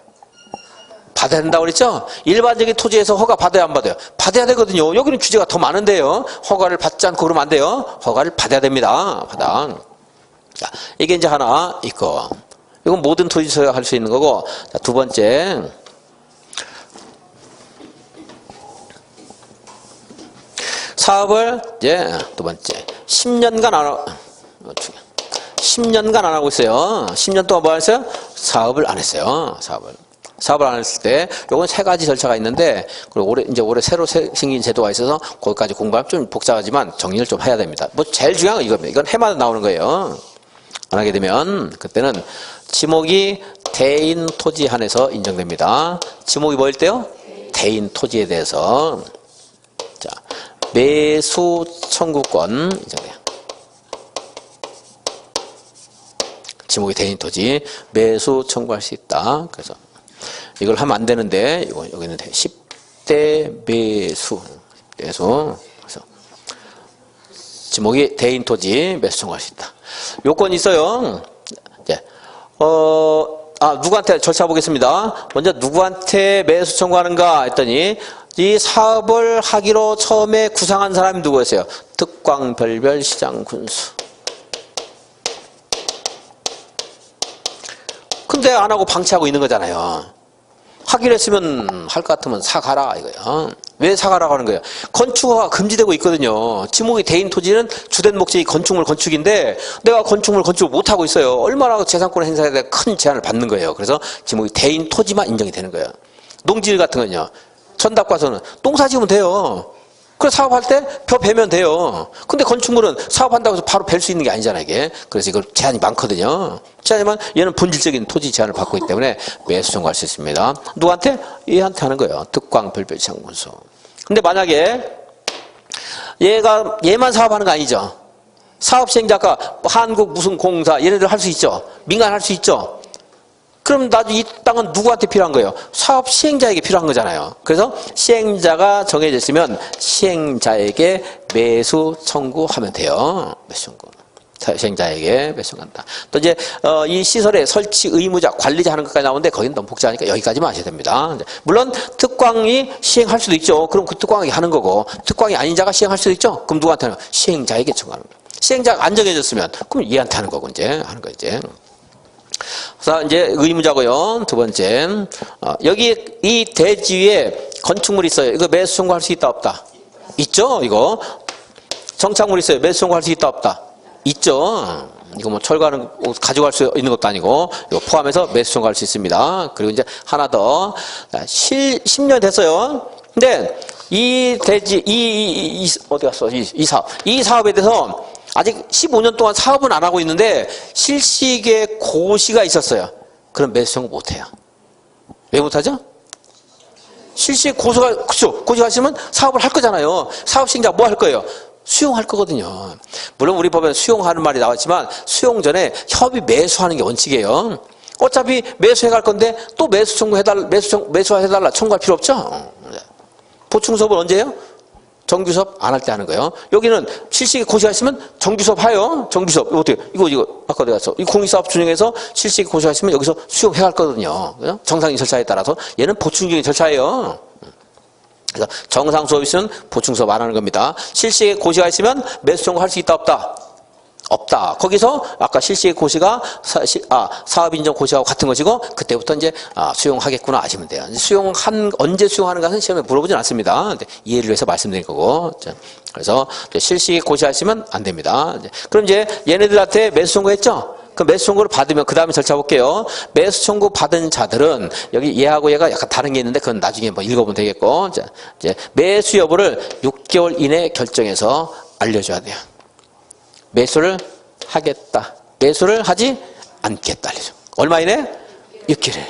받아야 된다고 그랬죠? 일반적인 토지에서 허가 받아야 안 받아요? 받아야 되거든요. 여기는 규제가 더 많은데요. 허가를 받지 않고 그러면 안 돼요. 허가를 받아야 됩니다. 자, 이게 이제 하나 있고. 이건 모든 토지에서 할 수 있는 거고. 자, 두 번째. 사업을 이제 두 번째. 10년간 안 하고 있어요. 10년 동안 뭐 안 했어요? 사업을 안 했어요. 사업을 안 했을 때, 요건 세 가지 절차가 있는데, 그리고 올해 새로 생긴 제도가 있어서, 거기까지 공부하면 좀 복잡하지만 정리를 좀 해야 됩니다. 뭐, 제일 중요한 건 이겁니다. 이건 해마다 나오는 거예요. 안 하게 되면, 그때는 지목이 대인 토지 한에서 인정됩니다. 지목이 뭐일 때요? 대인 토지에 대해서. 자, 매수 청구권 인정돼요. 지목이 대인 토지 매수 청구할 수 있다. 그래서 이걸 하면 안 되는데 여기는 10대 매수. 그래서 지목이 대인 토지 매수 청구할 수 있다. 요건이 있어요. 이제 누구한테 절차 보겠습니다. 먼저 누구한테 매수 청구하는가 했더니 이 사업을 하기로 처음에 구상한 사람이 누구였어요? 특광 별별 시장 군수. 근데 안 하고 방치하고 있는 거잖아요. 하기로 했으면 할 것 같으면 사가라 이거예요. 왜 사가라고 하는 거예요? 건축허가 금지되고 있거든요. 지목이 대인 토지는 주된 목적이 건축물 건축인데 내가 건축물 건축을 못하고 있어요. 얼마나 재산권을 행사해야 돼 큰 제한을 받는 거예요. 그래서 지목이 대인 토지만 인정이 되는 거예요. 농지일 같은 건요. 전답 가서는 농사 지으면 돼요. 그래서 사업할 때 벼 베면 돼요. 근데 건축물은 사업한다고 해서 바로 벨 수 있는 게 아니잖아요, 이게. 그래서 이거 제한이 많거든요. 제하지만 얘는 본질적인 토지 제한을 받고 있기 때문에 매수 청구할 수 있습니다. 누구한테? 얘한테 하는 거예요. 특광 별별 시장 군수. 근데 만약에 얘만 사업하는 거 아니죠. 사업 시행자가 한국 무슨 공사 얘네들 할 수 있죠. 민간 할 수 있죠. 그럼 나중에 이 땅은 누구한테 필요한 거예요? 사업 시행자에게 필요한 거잖아요. 그래서 시행자가 정해져 있으면 시행자에게 매수 청구하면 돼요. 매수 청구. 시행자에게 매수 청구한다. 또 이제 이 시설의 설치 의무자, 관리자 하는 것까지 나오는데 거기는 너무 복잡하니까 여기까지만 하셔야 됩니다. 물론 특광이 시행할 수도 있죠. 그럼 그 특광이 하는 거고 특광이 아닌 자가 시행할 수도 있죠. 그럼 누구한테 하는 거예요? 시행자에게 청구하는 거예요. 시행자가 안 정해졌으면 그럼 얘한테 하는 거고 이제 하는 거 이제. 자, 이제 의무자고요. 두 번째. 여기 이 대지위에 건축물이 있어요. 이거 매수 청구할 수 있다 없다? 있죠, 이거. 정착물이 있어요. 매수 청구할 수 있다 없다? 있죠. 이거 뭐 철거하는 가져갈 수 있는 것도 아니고 이거 포함해서 매수 청구할 수 있습니다. 그리고 이제 하나 더. 10년 됐어요. 근데 이 대지 어디 갔어? 이 사업. 이 사업에 대해서 아직 15년 동안 사업은 안 하고 있는데 실식의 고시가 있었어요. 그럼 매수 청구 못해요. 왜 못하죠? 실식 고시가, 그쵸? 고시가 있으면 사업을 할 거잖아요. 사업 시행자 뭐 할 거예요? 수용할 거거든요. 물론 우리 법에 수용하는 말이 나왔지만 수용 전에 협의 매수하는 게 원칙이에요. 어차피 매수해 갈 건데 또 매수 청구해달라, 매수해달라 청구할 필요 없죠? 보충 수업은 언제예요? 정규 수업 안 할 때 하는 거예요. 여기는 실식이 고시하시면 정규 수업 해요. 정규 수업. 이거 어떻게? 이거 아까 내가 이 공익사업 준용해서 실식이 고시하시면 여기서 수용해 갈 거거든요. 그죠? 정상인 절차에 따라서 얘는 보충적인 절차예요. 그래서 정상 수업이 있으면 보충 수업 안 하는 겁니다. 실시의 고시가 있으면 매수 청구할 수 있다 없다? 없다. 거기서 아까 실시의 고시가 사업인정 고시하고 같은 것이고 그때부터 이제 수용하겠구나 아시면 돼요. 언제 수용하는 것은 시험에 물어보진 않습니다. 이해를 위해서 말씀드린 거고. 그래서 실시의 고시하시면 안 됩니다. 그럼 이제 얘네들한테 매수 청구했죠? 그 매수 청구를 받으면 그 다음에 절차 볼게요. 매수 청구 받은 자들은 여기 얘하고 얘가 약간 다른 게 있는데 그건 나중에 뭐 읽어보면 되겠고. 이제 매수 여부를 6개월 이내에 결정해서 알려줘야 돼요. 매수를 하겠다. 매수를 하지 않겠다. 알려줘. 얼마 이내? 6개월.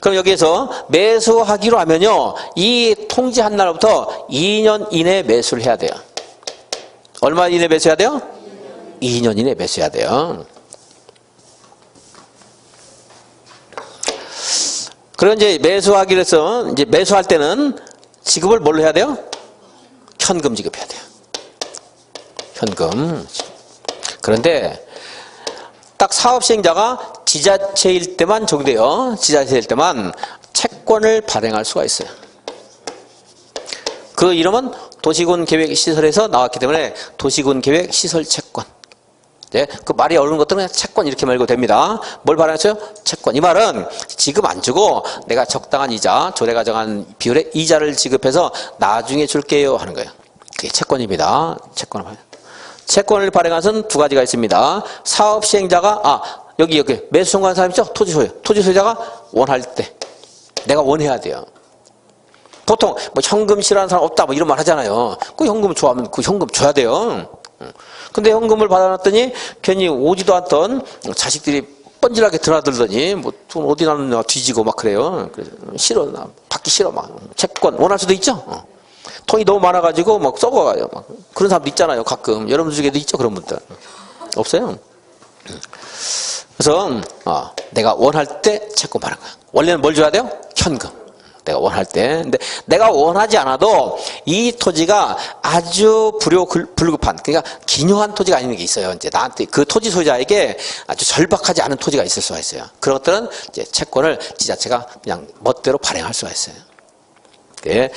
그럼 여기에서 매수하기로 하면요. 이 통지한 날부터 2년 이내에 매수를 해야 돼요. 얼마 이내에 매수해야 돼요? 2년 이내에 매수해야 돼요. 그럼 이제 매수하기로 해서 이제 매수할 때는 지급을 뭘로 해야 돼요? 현금 지급해야 돼요. 현금. 그런데 딱 사업시행자가 지자체일 때만 적용돼요. 지자체일 때만 채권을 발행할 수가 있어요. 그 이름은 도시군계획시설에서 나왔기 때문에 도시군계획시설채권. 네, 그 말이 어려운 것들은 그냥 채권 이렇게 말고 됩니다. 뭘 발행했어요? 채권. 이 말은 지금 안 주고 내가 적당한 이자, 조례가 정한 비율의 이자를 지급해서 나중에 줄게요 하는 거예요. 그게 채권입니다. 채권을 발행한 것은 두 가지가 있습니다. 사업 시행자가 여기 매수 청구한 사람 있죠? 토지 소유자가 원할 때 내가 원해야 돼요. 보통 뭐 현금 싫어하는 사람 없다 뭐 이런 말 하잖아요. 그 현금 좋아하면 그 현금 줘야 돼요. 근데 현금을 받아놨더니 괜히 오지도 않던 자식들이 뻔질하게 드나들더니 뭐 돈 어디 나느냐 뒤지고 막 그래요. 그래서 싫어, 나 받기 싫어 막 채권 원할 수도 있죠. 돈이 너무 많아가지고 막 썩어가요. 막 그런 사람도 있잖아요. 가끔 여러분들 중에도 있죠. 그런 분들 없어요. 그래서 내가 원할 때 채권 받는 거야. 원래는 뭘 줘야 돼요? 현금. 내가 원할 때. 근데 내가 원하지 않아도 이 토지가 아주 불급한, 그러니까 기묘한 토지가 아닌 게 있어요. 이제 나한테 그 토지 소유자에게 아주 절박하지 않은 토지가 있을 수가 있어요. 그런 것들은 이제 채권을 지자체가 그냥 멋대로 발행할 수가 있어요. 네,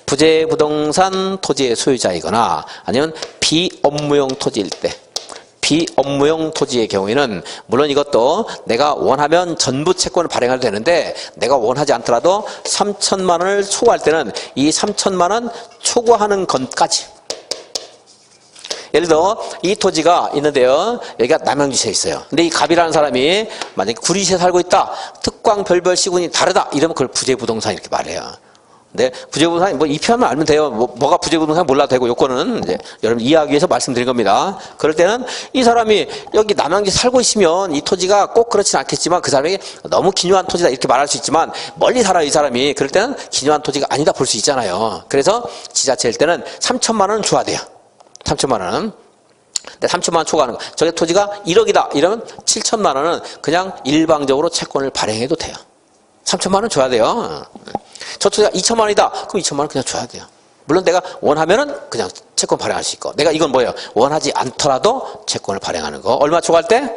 부재부동산 토지의 소유자이거나 아니면 비업무용 토지일 때. 비업무용 토지의 경우에는 물론 이것도 내가 원하면 전부 채권을 발행해도 되는데 내가 원하지 않더라도 3천만 원을 초과할 때는 이 3천만 원 초과하는 것까지 예를 들어 이 토지가 있는데요. 여기가 남양주시에 있어요. 근데 이 갑이라는 사람이 만약에 구리시에 살고 있다. 특광 별별 시군이 다르다. 이러면 그걸 부재부동산 이렇게 말해요. 네, 부재부동산 뭐 이 표현만 알면 돼요. 뭐가 부재부동산 몰라도 되고 요거는 이제 여러분 이해하기 위해서 말씀드린 겁니다. 그럴 때는 이 사람이 여기 남양주 살고 있으면 이 토지가 꼭 그렇진 않겠지만 그 사람이 너무 기묘한 토지다 이렇게 말할 수 있지만 멀리 살아요 이 사람이. 그럴 때는 기묘한 토지가 아니다 볼 수 있잖아요. 그래서 지자체일 때는 3천만 원은 줘야 돼요. 3천만 원은. 근데 3천만 원 초과하는 거. 저게 토지가 1억이다 이러면 7천만 원은 그냥 일방적으로 채권을 발행해도 돼요. 3천만 원 줘야 돼요. 저 토지가 2천만 원이다. 그럼 2천만 원 그냥 줘야 돼요. 물론 내가 원하면은 그냥 채권 발행할 수 있고. 내가 이건 뭐예요? 원하지 않더라도 채권을 발행하는 거. 얼마 초과할 때?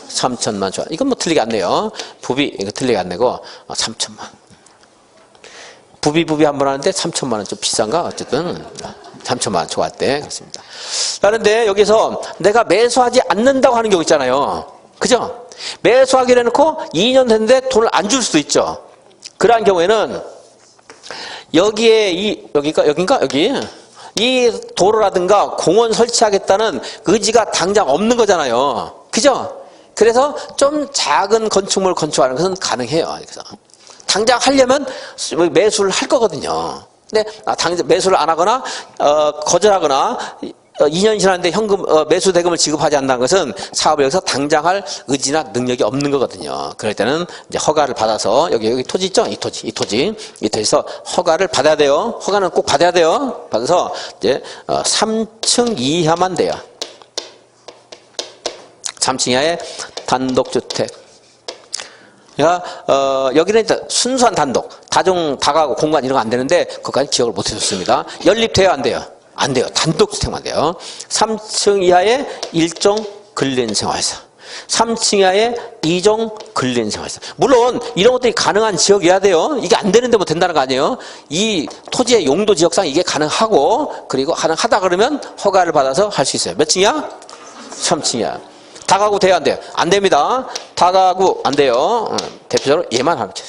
3천만 원 초과. 이건 뭐 틀리게 안 내요. 부비 이거 틀리게 안 내고 3천만 원. 부비 한번 하는데 3천만 원 좀 비싼가? 어쨌든 3천만 원 초과할 때 그렇습니다. 그런데 여기서 내가 매수하지 않는다고 하는 경우 있잖아요. 그죠? 매수하기로 해놓고 2년 됐는데 돈을 안 줄 수도 있죠. 그러한 경우에는 여기에 여기 이 도로라든가 공원 설치하겠다는 의지가 당장 없는 거잖아요. 그죠? 그래서 좀 작은 건축물을 건축하는 것은 가능해요. 그래서 당장 하려면 매수를 할 거거든요. 근데 당장 매수를 안 하거나 거절하거나 2년 지났는데 현금 매수 대금을 지급하지 않는다는 것은 사업을 여기서 당장 할 의지나 능력이 없는 거거든요. 그럴 때는 이제 허가를 받아서 여기 토지 있죠? 이 토지에서 허가를 받아야 돼요. 허가는 꼭 받아야 돼요. 받아서 이제 3층 이하만 돼요. 3층 이하의 단독주택. 그러니까 여기는 순수한 단독, 다가구 공간 이런 거 안 되는데 그것까지 기억을 못 해줬습니다. 연립돼요, 안 돼요? 안 돼요. 단독주택만 돼요. 3층 이하의 일종 근린생활사. 3층 이하의 2종 근린 생활시설. 물론 이런 것들이 가능한 지역이어야 돼요. 이게 안 되는데 뭐 된다는 거 아니에요. 이 토지의 용도 지역상 이게 가능하고, 그리고 가능하다 그러면 허가를 받아서 할 수 있어요. 몇 층이야? 3층이야. 다가구 돼야 안 돼요? 안 됩니다. 다가구 안 돼요. 대표적으로 얘만 하면 돼요.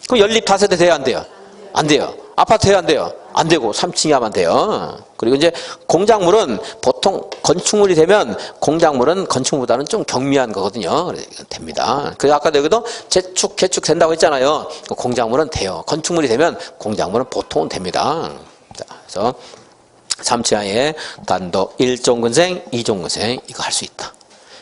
그럼 연립 다세대 돼야 안 돼요? 안 돼요. 아파트 해야 안 돼요? 안 되고 3층이야만 돼요. 그리고 이제 공작물은 보통 건축물이 되면 공작물은 건축물보다는 좀 경미한 거거든요. 그래서 됩니다. 그래서 아까 여기도 재축, 개축 된다고 했잖아요. 공작물은 돼요. 건축물이 되면 공작물은 보통은 됩니다. 자, 그래서 3층 이하에 단독 1종 근생, 2종 근생 이거 할 수 있다.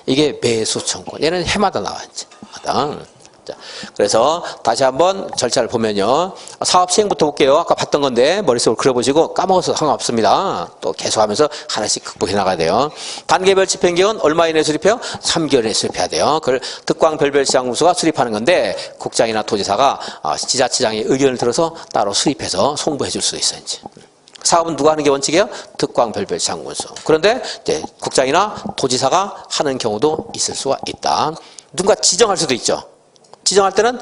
이게 매수 청구. 얘는 해마다 나와 있지. 해마다. 자, 그래서 다시 한번 절차를 보면요. 사업 시행부터 볼게요. 아까 봤던 건데 머릿속으로 그려보시고 까먹어서 상관없습니다. 또 계속하면서 하나씩 극복해 나가야 돼요. 단계별 집행기간 얼마 이내에 수립해요? 3개월에 수립해야 돼요. 그걸 특광별별시장군수가 수립하는 건데 국장이나 도지사가 지자체장의 의견을 들어서 따로 수립해서 송부해 줄 수도 있어요. 이제. 사업은 누가 하는 게 원칙이에요? 특광별별시장군수. 그런데 이제 국장이나 도지사가 하는 경우도 있을 수가 있다. 누군가 지정할 수도 있죠. 지정할 때는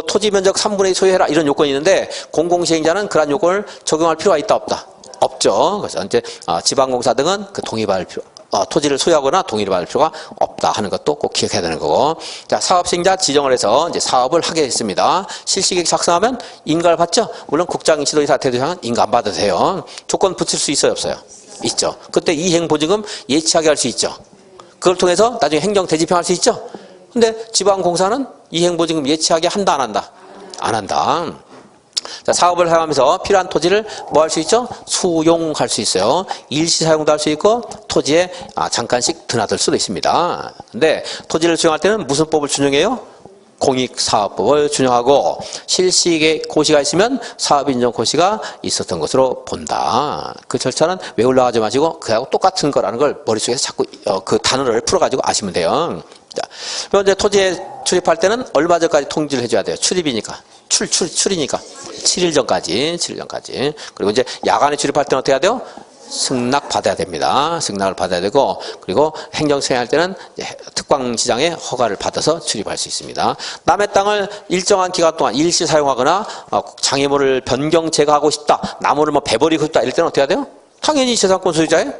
토지 면적 3분의 2 소유해라 이런 요건이 있는데 공공시행자는 그러한 요건을 적용할 필요가 있다 없다? 없죠. 그래서 이제 지방공사 등은 그 동의받을 필요, 토지를 소유하거나 동의를 받을 필요가 없다 하는 것도 꼭 기억해야 되는 거고. 자, 사업시행자 지정을 해서 이제 사업을 하게 됐습니다. 실시계획 작성하면 인가를 받죠. 물론 국장, 지도이사, 대도장은 인가 안 받아도 돼요. 조건 붙일 수 있어요, 없어요? 있죠. 그때 이행보증금 예치하게 할 수 있죠. 그걸 통해서 나중에 행정 대지평할 수 있죠. 근데 지방공사는 이행보증금 예치하게 한다, 안 한다? 안 한다. 자, 사업을 해가면서 필요한 토지를 뭐 할 수 있죠? 수용할 수 있어요. 일시 사용도 할 수 있고 토지에 잠깐씩 드나들 수도 있습니다. 근데 토지를 수용할 때는 무슨 법을 준용해요? 공익사업법을 준용하고 실시계획 고시가 있으면 사업인정 고시가 있었던 것으로 본다. 그 절차는 외우려 하지 마시고 그하고 똑같은 거라는 걸 머릿속에서 자꾸 그 단어를 풀어가지고 아시면 돼요. 자, 그럼 이제 토지에 출입할 때는 얼마 전까지 통지를 해줘야 돼요. 출입이니까. 출이니까. 7일 전까지. 그리고 이제 야간에 출입할 때는 어떻게 해야 돼요? 승낙 받아야 됩니다. 승낙을 받아야 되고, 그리고 행정 수행할 때는 특광시장의 허가를 받아서 출입할 수 있습니다. 남의 땅을 일정한 기간 동안 일시 사용하거나 장애물을 변경 제거하고 싶다, 나무를 뭐 베버리고 싶다 이럴 때는 어떻게 해야 돼요? 당연히 재산권 소유자의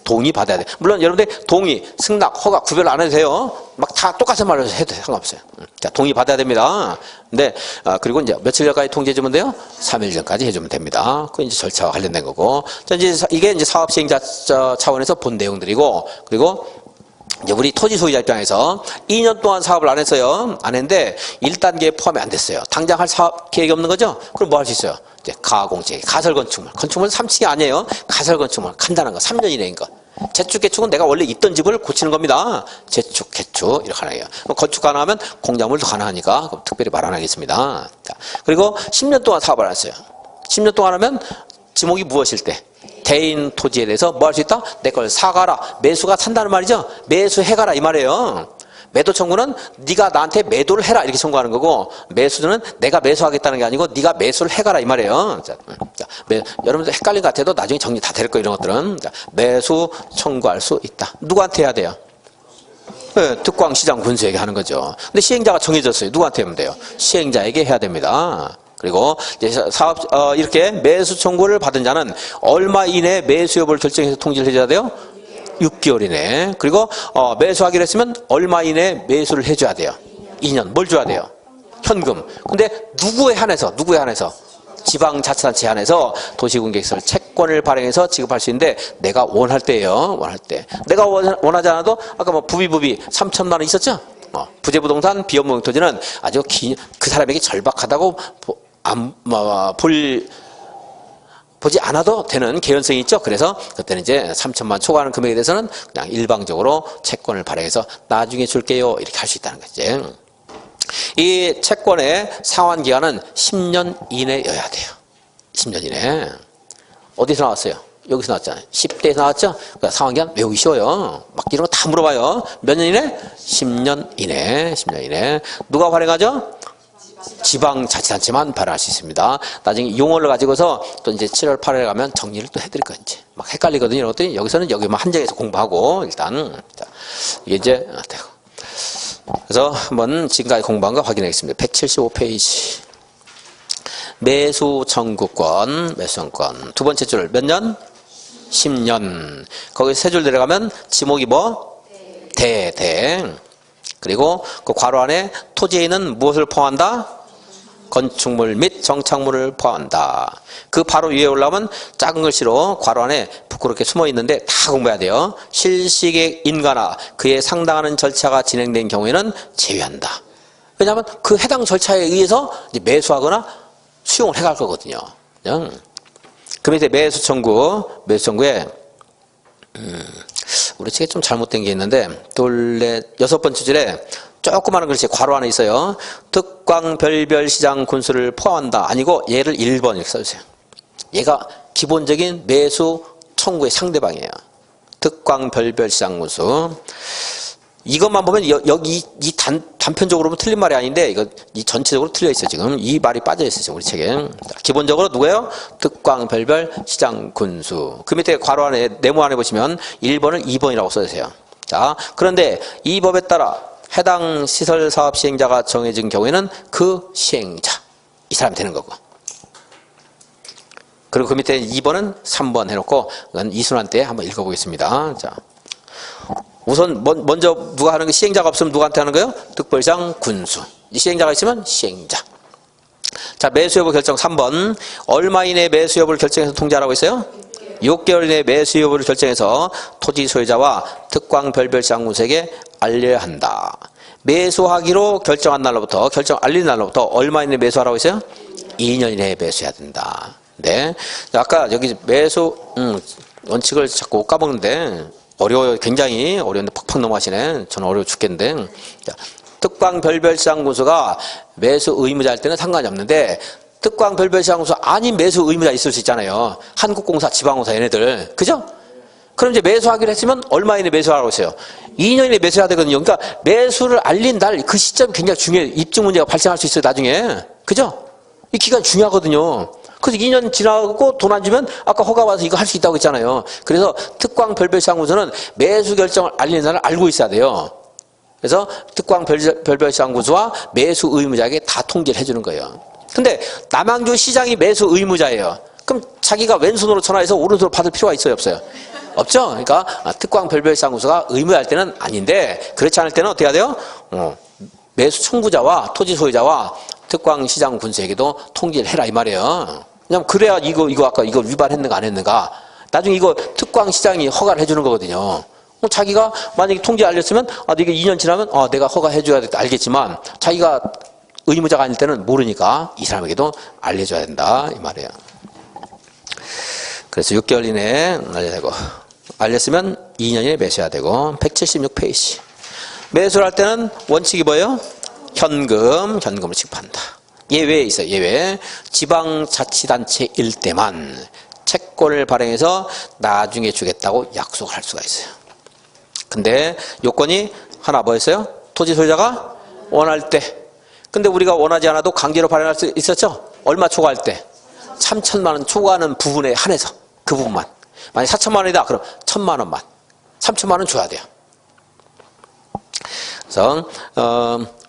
동의 받아야 돼. 물론 여러분들 동의, 승낙, 허가 구별 안 해도 돼요. 막 다 똑같은 말로 해도 상관없어요. 자, 동의 받아야 됩니다. 근데 그리고 이제 며칠 전까지 통지해 주면 돼요? 3일 전까지 해주면 됩니다. 그 이제 절차와 관련된 거고. 자, 이제 이게 이제 사업 시행자 차원에서 본 내용들이고, 그리고 이제 우리 토지 소유자 입장에서 2년 동안 사업을 안 했어요. 안 했는데 1단계에 포함이 안 됐어요. 당장 할 사업 계획이 없는 거죠? 그럼 뭐 할 수 있어요? 이제 가공재, 가설건축물. 건축물은 3층이 아니에요. 가설건축물. 간단한 거. 3년 이내인 거. 재축, 개축은 내가 원래 있던 집을 고치는 겁니다. 재축, 개축 이렇게 하는 거예요. 건축 가능하면 공작물도 가능하니까 그럼 특별히 말 안 하겠습니다. 자, 그리고 10년 동안 사업을 안 했어요. 10년 동안 하면 지목이 무엇일 때? 대인 토지에 대해서 뭐 할 수 있다? 내 걸 사가라. 매수가 산다는 말이죠. 매수해가라 이 말이에요. 매도 청구는 네가 나한테 매도를 해라 이렇게 청구하는 거고, 매수는 내가 매수하겠다는 게 아니고 네가 매수를 해가라 이 말이에요. 자, 여러분들 헷갈린 것 같아도 나중에 정리 다 될 거예요. 이런 것들은. 자, 매수 청구할 수 있다. 누구한테 해야 돼요? 네, 특광시장 군수에게 하는 거죠. 근데 시행자가 정해졌어요. 누구한테 하면 돼요? 시행자에게 해야 됩니다. 그리고 이제 사업 이렇게 매수 청구를 받은 자는 얼마 이내에 매수 여부를 결정해서 통지를 해줘야 돼요? 6개월 이내. 그리고 매수하기로 했으면 얼마 이내에 매수를 해줘야 돼요? 2년. 뭘 줘야 돼요? 현금. 근데 누구에 한해서? 지방자치단체에 한해서 도시군계획설 채권을 발행해서 지급할 수 있는데 내가 원할 때예요. 원할 때. 내가 원하지 않아도 아까 뭐 부비 3천만 원 있었죠? 부재부동산 비업무용토지는 아주 그 사람에게 절박하다고 보지 않아도 되는 개연성이 있죠. 그래서 그때는 이제 3천만 초과하는 금액에 대해서는 그냥 일방적으로 채권을 발행해서 나중에 줄게요 이렇게 할 수 있다는 거지. 이 채권의 상환기간은 10년 이내여야 돼요. 10년 이내. 어디서 나왔어요? 여기서 나왔잖아요. 10대에서 나왔죠? 그러니까 상환기간 외우기 쉬워요. 막 이런 거 다 물어봐요. 몇 년 이내? 10년 이내. 10년 이내. 누가 발행하죠? 지방자치단체만 발행할 수 있습니다. 나중에 용어를 가지고서 또 이제 7월, 8월에 가면 정리를 또 해드릴 거예요. 이제 막 헷갈리거든요. 이런 것들이 여기서는 여기만 한정해서 공부하고 일단 자, 이게 이제 그래서 한번 지금까지 공부한 거 확인하겠습니다. 175페이지. 매수 청구권, 매수권. 두 번째 줄 몇 년? 10년. 거기 세 줄 내려가면 지목이 뭐? 대. 그리고 그 괄호 안에 토지에 있는 무엇을 포함한다? 건축물 및 정착물을 포함한다. 그 바로 위에 올라오면 작은 글씨로 괄호 안에 부끄럽게 숨어 있는데 다 공부해야 돼요. 실시객 인가나 그에 상당하는 절차가 진행된 경우에는 제외한다. 왜냐하면 그 해당 절차에 의해서 이제 매수하거나 수용을 해갈 거거든요. 그 밑에 매수 청구에 우리 책에 좀 잘못된 게 있는데 둘, 넷, 여섯 번째 줄에 조그마한 글씨 괄호 안에 있어요. 특광 별별 시장 군수를 포함한다. 아니고 얘를 1번 이렇게 써주세요. 얘가 기본적인 매수 청구의 상대방이에요. 특광 별별 시장 군수. 이것만 보면 여기 이 단편적으로 보면 틀린 말이 아닌데 이거 이 전체적으로 틀려 있어요. 지금 이 말이 빠져 있어요. 지금 우리 책에. 기본적으로 누구예요? 특광 별별 시장 군수. 그 밑에 괄호 안에 네모 안에 보시면 1번을 2번이라고 써주세요. 자, 그런데 이 법에 따라 해당 시설 사업 시행자가 정해진 경우에는 그 시행자 이 사람이 되는 거고. 그리고 그 밑에 2번은 3번 해놓고 이순환 때 한번 읽어보겠습니다. 자. 우선 먼저 누가 하는 게 시행자가 없으면 누구한테 하는 거예요? 특별시장 군수. 이 시행자가 있으면 시행자. 자, 매수 여부 결정 3번. 얼마 이내 매수 여부를 결정해서 통지하라고 했어요? 6개월 이내 매수 여부를 결정해서 토지 소유자와 특광 별별시장 군수에게 알려야 한다. 매수하기로 결정한 날로부터 결정 알린 날로부터 얼마 이내 매수하라고 했어요? 2년 이내에 매수해야 된다. 네. 아까 여기 매수 원칙을 자꾸 까먹는데 어려워요. 굉장히 어려운데 팍팍 넘어가시네. 저는 어려워 죽겠는데. 자, 특광 별별시장 군수가 매수 의무자 할 때는 상관이 없는데 특광 별별시장 군수 아닌 매수 의무자 있을 수 있잖아요. 한국공사, 지방공사 얘네들. 그죠? 그럼 이제 매수하기로 했으면 얼마 이내 매수하라고 했어요? 2년 이내 매수해야 되거든요. 그러니까 매수를 알린 날 그 시점이 굉장히 중요해요. 입증 문제가 발생할 수 있어요. 나중에. 그죠? 이 기간이 중요하거든요. 그래서 2년 지나고 돈 안 주면 아까 허가 와서 이거 할 수 있다고 했잖아요. 그래서 특광 별별시장 군수는 매수 결정을 알리는 날을 알고 있어야 돼요. 그래서 특광 별별시장 군수와 매수 의무자에게 다 통지를 해주는 거예요. 근데 남양주 시장이 매수 의무자예요. 그럼 자기가 왼손으로 전화해서 오른손으로 받을 필요가 있어요, 없어요? 없죠? 그러니까 특광 별별시장 군수가 의무할 때는 아닌데 그렇지 않을 때는 어떻게 해야 돼요? 매수 청구자와 토지 소유자와 특광 시장 군수에게도 통지를 해라 이 말이에요. 그냥 그래야 이거 아까 이거 위반했는가 안 했는가. 나중에 이거 특광 시장이 허가를 해주는 거거든요. 자기가 만약에 통지 알렸으면 이게 2년 지나면 내가 허가해줘야 돼 알겠지만 자기가 의무자가 아닐 때는 모르니까 이 사람에게도 알려줘야 된다 이 말이에요. 그래서 6개월 이내에 알려야 되고 알렸으면 2년 이내에 매수해야 되고 176페이지. 매수를 할 때는 원칙이 뭐예요? 현금을 지급한다. 예외에 있어요. 예외. 지방자치단체일 때만 채권을 발행해서 나중에 주겠다고 약속을 할 수가 있어요. 근데 요건이 하나 뭐였어요? 토지 소유자가 원할 때. 근데 우리가 원하지 않아도 강제로 발행할 수 있었죠? 얼마 초과할 때? 3천만 원 초과하는 부분에 한해서 그 부분만. 만약 4천만 원이다. 그럼 1,000만 원만. 3천만 원 줘야 돼요. 그래서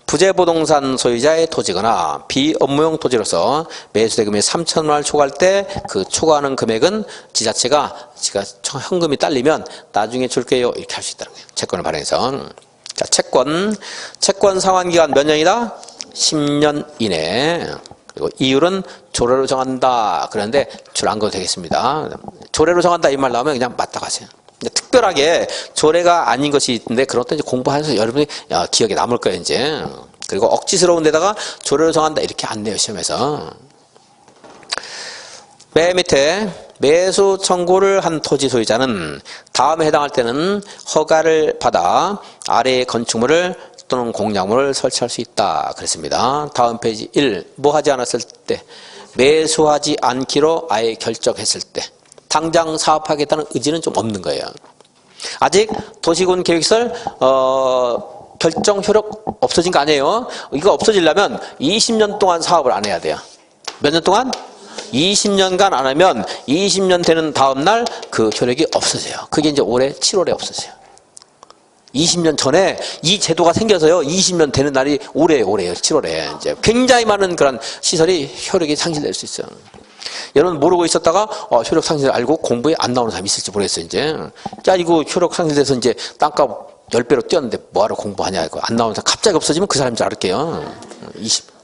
부재부동산 소유자의 토지거나 비업무용 토지로서 매수대금이 3천만 원을 초과할 때 그 초과하는 금액은 지자체가 현금이 딸리면 나중에 줄게요 이렇게 할 수 있다는 거예요. 채권을 발행해서. 자, 채권 상환기간 몇 년이다? 10년 이내. 그리고 이율은 조례로 정한다. 그런데 줄 안 그어도 되겠습니다. 조례로 정한다 이 말 나오면 그냥 맞다 가세요. 특별하게 조례가 아닌 것이 있는데 그런 것도 이제 공부하면서 여러분이 기억에 남을 거예요 이제. 그리고 억지스러운 데다가 조례로 정한다 이렇게 안 내요 시험에서. 맨 밑에 매수 청구를 한 토지 소유자는 다음에 해당할 때는 허가를 받아 아래의 건축물을 또는 공약물을 설치할 수 있다 그랬습니다. 다음 페이지 1. 뭐 하지 않았을 때? 매수하지 않기로 아예 결정했을 때. 당장 사업하겠다는 의지는 좀 없는 거예요. 아직 도시군 계획설 결정 효력 없어진 거 아니에요. 이거 없어지려면 20년 동안 사업을 안 해야 돼요. 몇 년 동안? 20년간 안 하면 20년 되는 다음 날 그 효력이 없어져요. 그게 이제 올해 7월에 없어져요. 20년 전에 이 제도가 생겨서요. 20년 되는 날이 올해예요. 7월에. 이제 굉장히 많은 그런 시설이 효력이 상실될 수 있어요. 여러분 모르고 있었다가 효력 상실을 알고 공부에 안 나오는 사람이 있을지 모르겠어요. 이제 자 이거 효력 상실돼서 이제 땅값 10배로 뛰었는데 뭐하러 공부하냐 이거 안 나오는 사람 갑자기 없어지면 그 사람인 줄 알을게요.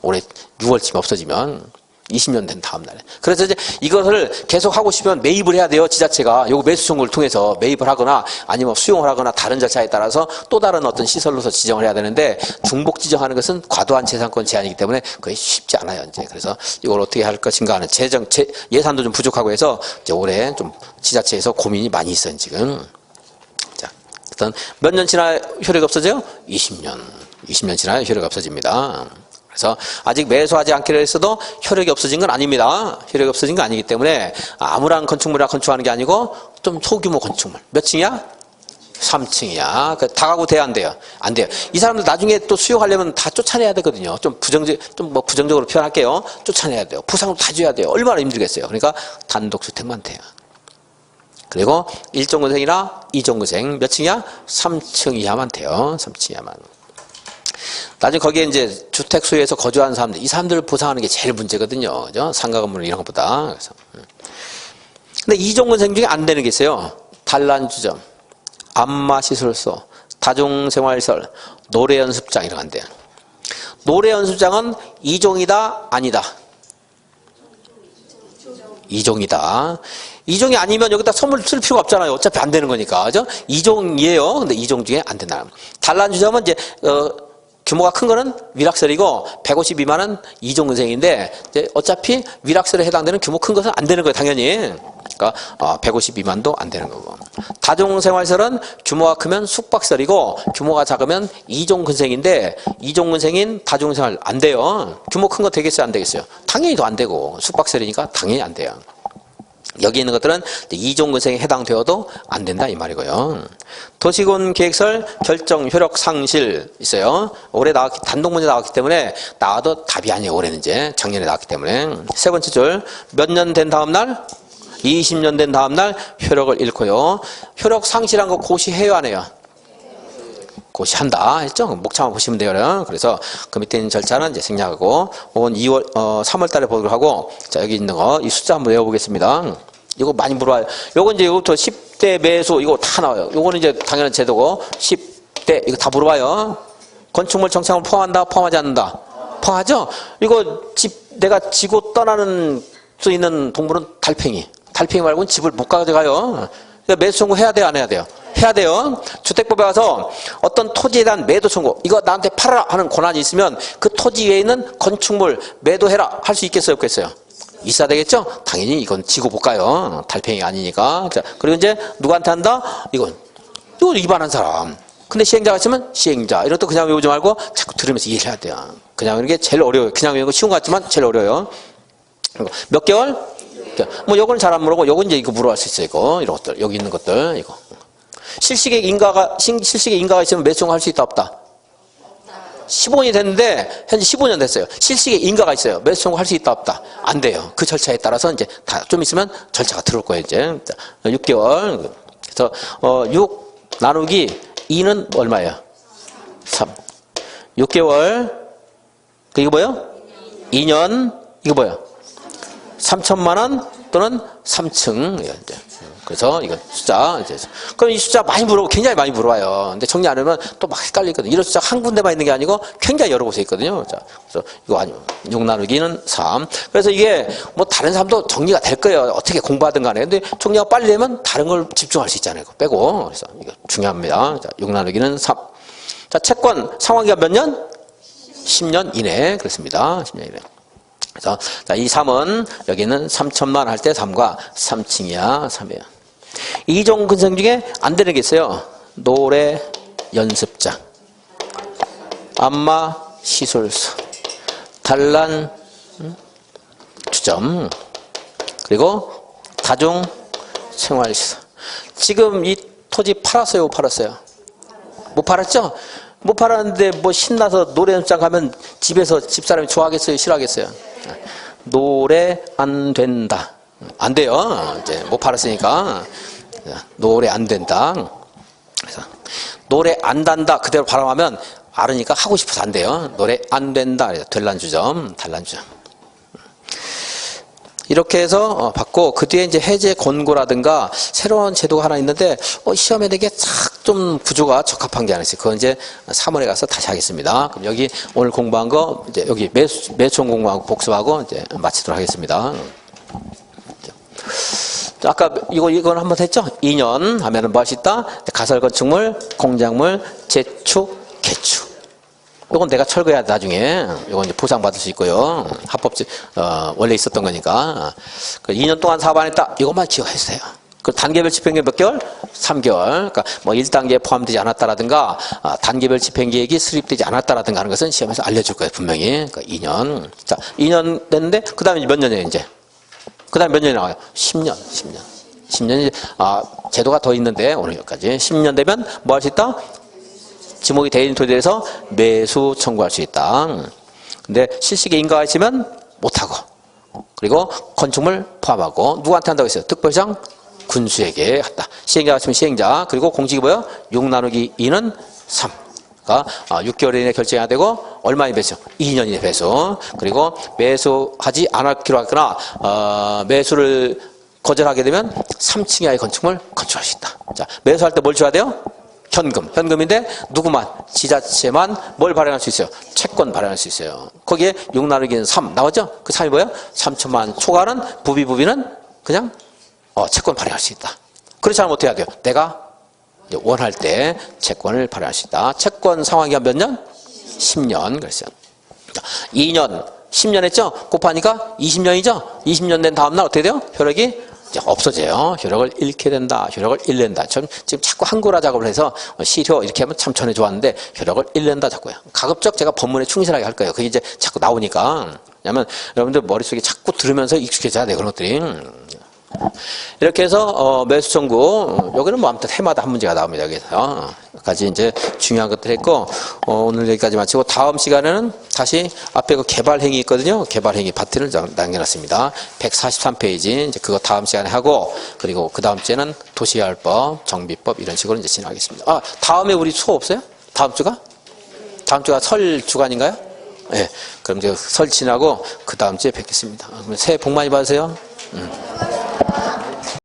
올해 6월쯤에 없어지면 20년 된 다음 날에. 그래서 이제 이것을 계속 하고 싶으면 매입을 해야 돼요. 지자체가 요거 매수 청구를 통해서 매입을 하거나 아니면 수용을 하거나 다른 절차에 따라서 또 다른 어떤 시설로서 지정을 해야 되는데 중복 지정하는 것은 과도한 재산권 제한이기 때문에 거의 쉽지 않아요. 이제 그래서 이걸 어떻게 할 것인가 하는 예산도 좀 부족하고 해서 이제 올해 좀 지자체에서 고민이 많이 있어요. 지금. 자, 일단 몇 년 지나야 효력이 없어져요? 20년 지나야 효력이 없어집니다. 그래서 아직 매수하지 않기로 했어도 효력이 없어진 건 아닙니다. 효력이 없어진 건 아니기 때문에 아무런 건축물이나 건축하는 게 아니고 좀 소규모 건축물. 몇 층이야? 3층이야. 다가구 돼야 안 돼요? 안 돼요. 이 사람들 나중에 또 수용하려면 다 쫓아내야 되거든요. 좀 부정적으로 표현할게요. 쫓아내야 돼요. 보상도 다 줘야 돼요. 얼마나 힘들겠어요. 그러니까 단독주택만 돼요. 그리고 1종근생이나 2종근생 몇 층이야? 3층 이하만 돼요. 3층 이하만. 나중에 거기에 이제 주택 소유에서 거주하는 사람들, 이 사람들을 보상하는 게 제일 문제거든요. 그죠? 상가 건물 이런 것보다. 그래서. 근데 이종근생 중에 안 되는 게 있어요. 단란주점, 안마시설소, 다중생활시설, 노래연습장 이런 거 안 돼요. 노래연습장은 2종이다? 아니다? 2종이다. 2종이 아니면 여기다 선물 쓸 필요가 없잖아요. 어차피 안 되는 거니까. 그죠? 2종이에요. 근데 2종 중에 안 된다. 단란주점은 이제, 규모가 큰 거는 위락설이고 150 미만은 2종근생인데 이제 어차피 위락설에 해당되는 규모 큰 것은 안 되는 거예요. 당연히. 그러니까 150 미만도 안 되는 거고. 다중생활설은 규모가 크면 숙박설이고 규모가 작으면 2종근생인데 2종근생인 다중생활 안 돼요. 규모 큰 거 되겠어요? 안 되겠어요? 당연히 더 안 되고 숙박설이니까 당연히 안 돼요. 여기 있는 것들은 2종근생에 해당되어도 안 된다 이 말이고요. 도시군 계획설 결정 효력 상실 있어요. 올해 단독 문제 나왔기 때문에 나와도 답이 아니에요. 올해는 이제 작년에 나왔기 때문에. 세 번째 줄 몇 년 된 다음 날? 20년 된 다음 날 효력을 잃고요. 효력 상실한 거 고시해요 안 해요? 고시한다 했죠? 목차만 보시면 돼요. 그래서 그 밑에 있는 절차는 이제 생략하고, 오늘 3월 달에 보도록 하고, 자, 여기 있는 거, 이 숫자 한번 외워보겠습니다. 이거 많이 물어봐요. 요거 이제 이거부터 10대 매수, 이거 다 나와요. 요거는 이제 당연한 제도고, 10대, 이거 다 물어봐요. 건축물 정착을 포함한다? 포함하지 않는다? 포함하죠? 이거 내가 지고 떠나는 수 있는 동물은 달팽이. 달팽이 말고는 집을 못 가져가요. 매수 청구 해야 돼요? 안 해야 돼요? 해야 돼요. 주택법에 가서 어떤 토지에 대한 매도 청구, 이거 나한테 팔아라 하는 권한이 있으면 그 토지 외에 있는 건축물 매도해라 할 수 있겠어요? 없겠어요? 있어야 되겠죠? 당연히 이건 지고 못 가요. 달팽이가 아니니까. 자, 그리고 이제 누구한테 한다? 이거 위반한 사람. 근데 시행자가 있으면 시행자. 이런 것도 그냥 외우지 말고 자꾸 들으면서 이해해야 돼요. 그냥 외우는 게 제일 어려워요. 그냥 외우는 거 쉬운 것 같지만 제일 어려워요. 몇 개월? 뭐 요거는 잘 안 물어보고 요건 이제 이거 물어볼 수 있어요. 이거 이런 것들 여기 있는 것들 이거. 실식의 인가가 있으면 매수 청구할 수 있다 없다? 15년이 됐는데 현재 15년 됐어요. 실식의 인가가 있어요. 매수 청구할 수 있다 없다? 안 돼요. 그 절차에 따라서 이제 다 좀 있으면 절차가 들어올 거예요. 이제 6개월. 그래서 6 나누기 2는 얼마예요? 3. 6개월. 이거 뭐예요? 2년. 이거 뭐예요? 3천만 원 또는 3층. 그래서 이건 숫자. 그럼 이 숫자 많이 굉장히 많이 물어봐요. 근데 정리 안 하면 또 막 헷갈리거든요. 이런 숫자 한 군데만 있는 게 아니고 굉장히 여러 곳에 있거든요. 자, 그래서 이거 아니요. 6 나누기는 3. 그래서 이게 뭐 다른 사람도 정리가 될 거예요. 어떻게 공부하든 간에. 근데 정리가 빨리 되면 다른 걸 집중할 수 있잖아요. 그거 빼고. 그래서 이거 중요합니다. 자, 6 나누기는 3. 자, 채권 상환기가 몇 년? 10년 이내. 그렇습니다. 10년 이내. 그래서 자, 이 3은 여기는 3천만 할 때 3과 3층이야. 3이에요. 2종 근생 중에 안 되는 게 있어요. 노래 연습장, 안마 시술소, 단란 주점, 그리고 다중 생활시설. 지금 이 토지 팔았어요? 못 팔았어요? 못 팔았죠? 못 팔았는데 뭐 신나서 노래 연습장 가면 집에서 집사람이 좋아하겠어요? 싫어하겠어요? 노래 안 된다. 안 돼요. 이제 못 팔았으니까. 노래 안 된다. 그래서 노래 안 단다 그대로 발음하면 알으니까 하고 싶어서 안 돼요. 노래 안 된다. 될란주점, 단란주점. 이렇게 해서 받고 그 뒤에 이제 해제 권고라든가 새로운 제도가 하나 있는데 시험에 되게 싹 좀 구조가 적합한 게 하나 있어요. 그건 이제 3월에 가서 다시 하겠습니다. 그럼 여기 오늘 공부한 거 이제 여기 매총 공부하고 복습하고 이제 마치도록 하겠습니다. 아까 이건 한번 했죠? 2년 하면은 뭐 할 수 있다? 가설 건축물, 공작물, 재축, 개축. 이건 내가 철거해야 돼, 나중에. 이건 이제 보상받을 수 있고요. 합법적, 원래 있었던 거니까. 2년 동안 사업안했다. 이것만 기억해주세요. 그 단계별 집행계획 몇 개월? 3개월. 그러니까 뭐 1단계에 포함되지 않았다라든가, 단계별 집행계획이 수립되지 않았다라든가 하는 것은 시험에서 알려줄 거예요, 분명히. 그러니까 2년. 자, 2년 됐는데, 그 다음에 몇 년이에요, 이제? 그 다음에 몇 년이 나와요? 10년. 10년이, 제도가 더 있는데, 오늘 여기까지. 10년 되면 뭐 할 수 있다? 지목이 대인 토지에서 매수 청구할 수 있다. 근데 실식에 인가가 있으면 못하고, 그리고 건축물 포함하고, 누구한테 한다고 했어요? 특별시장 군수에게 한다. 시행자가 있으면 시행자, 그리고 공직이 뭐예요? 6 나누기 2는 3. 그러니까 6개월 이내에 결정해야 되고, 얼마의 배수? 2년 이내 배수. 그리고 매수하지 않기로 하거나, 매수를 거절하게 되면 3층 이하의 건축물 건축할 수 있다. 자, 매수할 때 뭘 줘야 돼요? 현금인데 누구만? 지자체만 뭘 발행할 수 있어요? 채권 발행할 수 있어요. 거기에 6 나누기는 3 나오죠? 그 3이 뭐예요? 3천만 초과는 부비는 그냥 채권 발행할 수 있다. 그렇지 않으면 어떻게 해야 돼요? 내가 원할 때 채권을 발행할 수 있다. 채권 상환기간 몇 년? 10년 그랬어요. 2년 10년 했죠? 곱하니까 20년이죠? 20년 된 다음날 어떻게 돼요? 효력이 이제 없어져요. 효력을 잃게 된다. 효력을 잃는다. 지금 자꾸 한글화 작업을 해서 실효 이렇게 하면 참 전에 좋았는데 효력을 잃는다 자꾸요. 가급적 제가 본문에 충실하게 할 거예요. 그게 이제 자꾸 나오니까. 왜냐면 여러분들 머릿속에 자꾸 들으면서 익숙해져야 돼요. 그런 것들이. 이렇게 해서 매수 청구 여기는 뭐 아무튼 해마다 한 문제가 나옵니다. 여기서 까지 이제 중요한 것들 했고 오늘 여기까지 마치고 다음 시간에는 다시 앞에 그 개발행위 있거든요. 개발행위 파트를 남겨놨습니다. 143페이지 이제 그거 다음 시간에 하고 그리고 그 다음 주에는 도시개발법, 정비법 이런 식으로 이제 진행하겠습니다. 다음에 우리 수업 없어요? 다음 주가 설 주간인가요? 네. 그럼 이제 설 지나고 그 다음 주에 뵙겠습니다. 그럼 새해 복 많이 받으세요.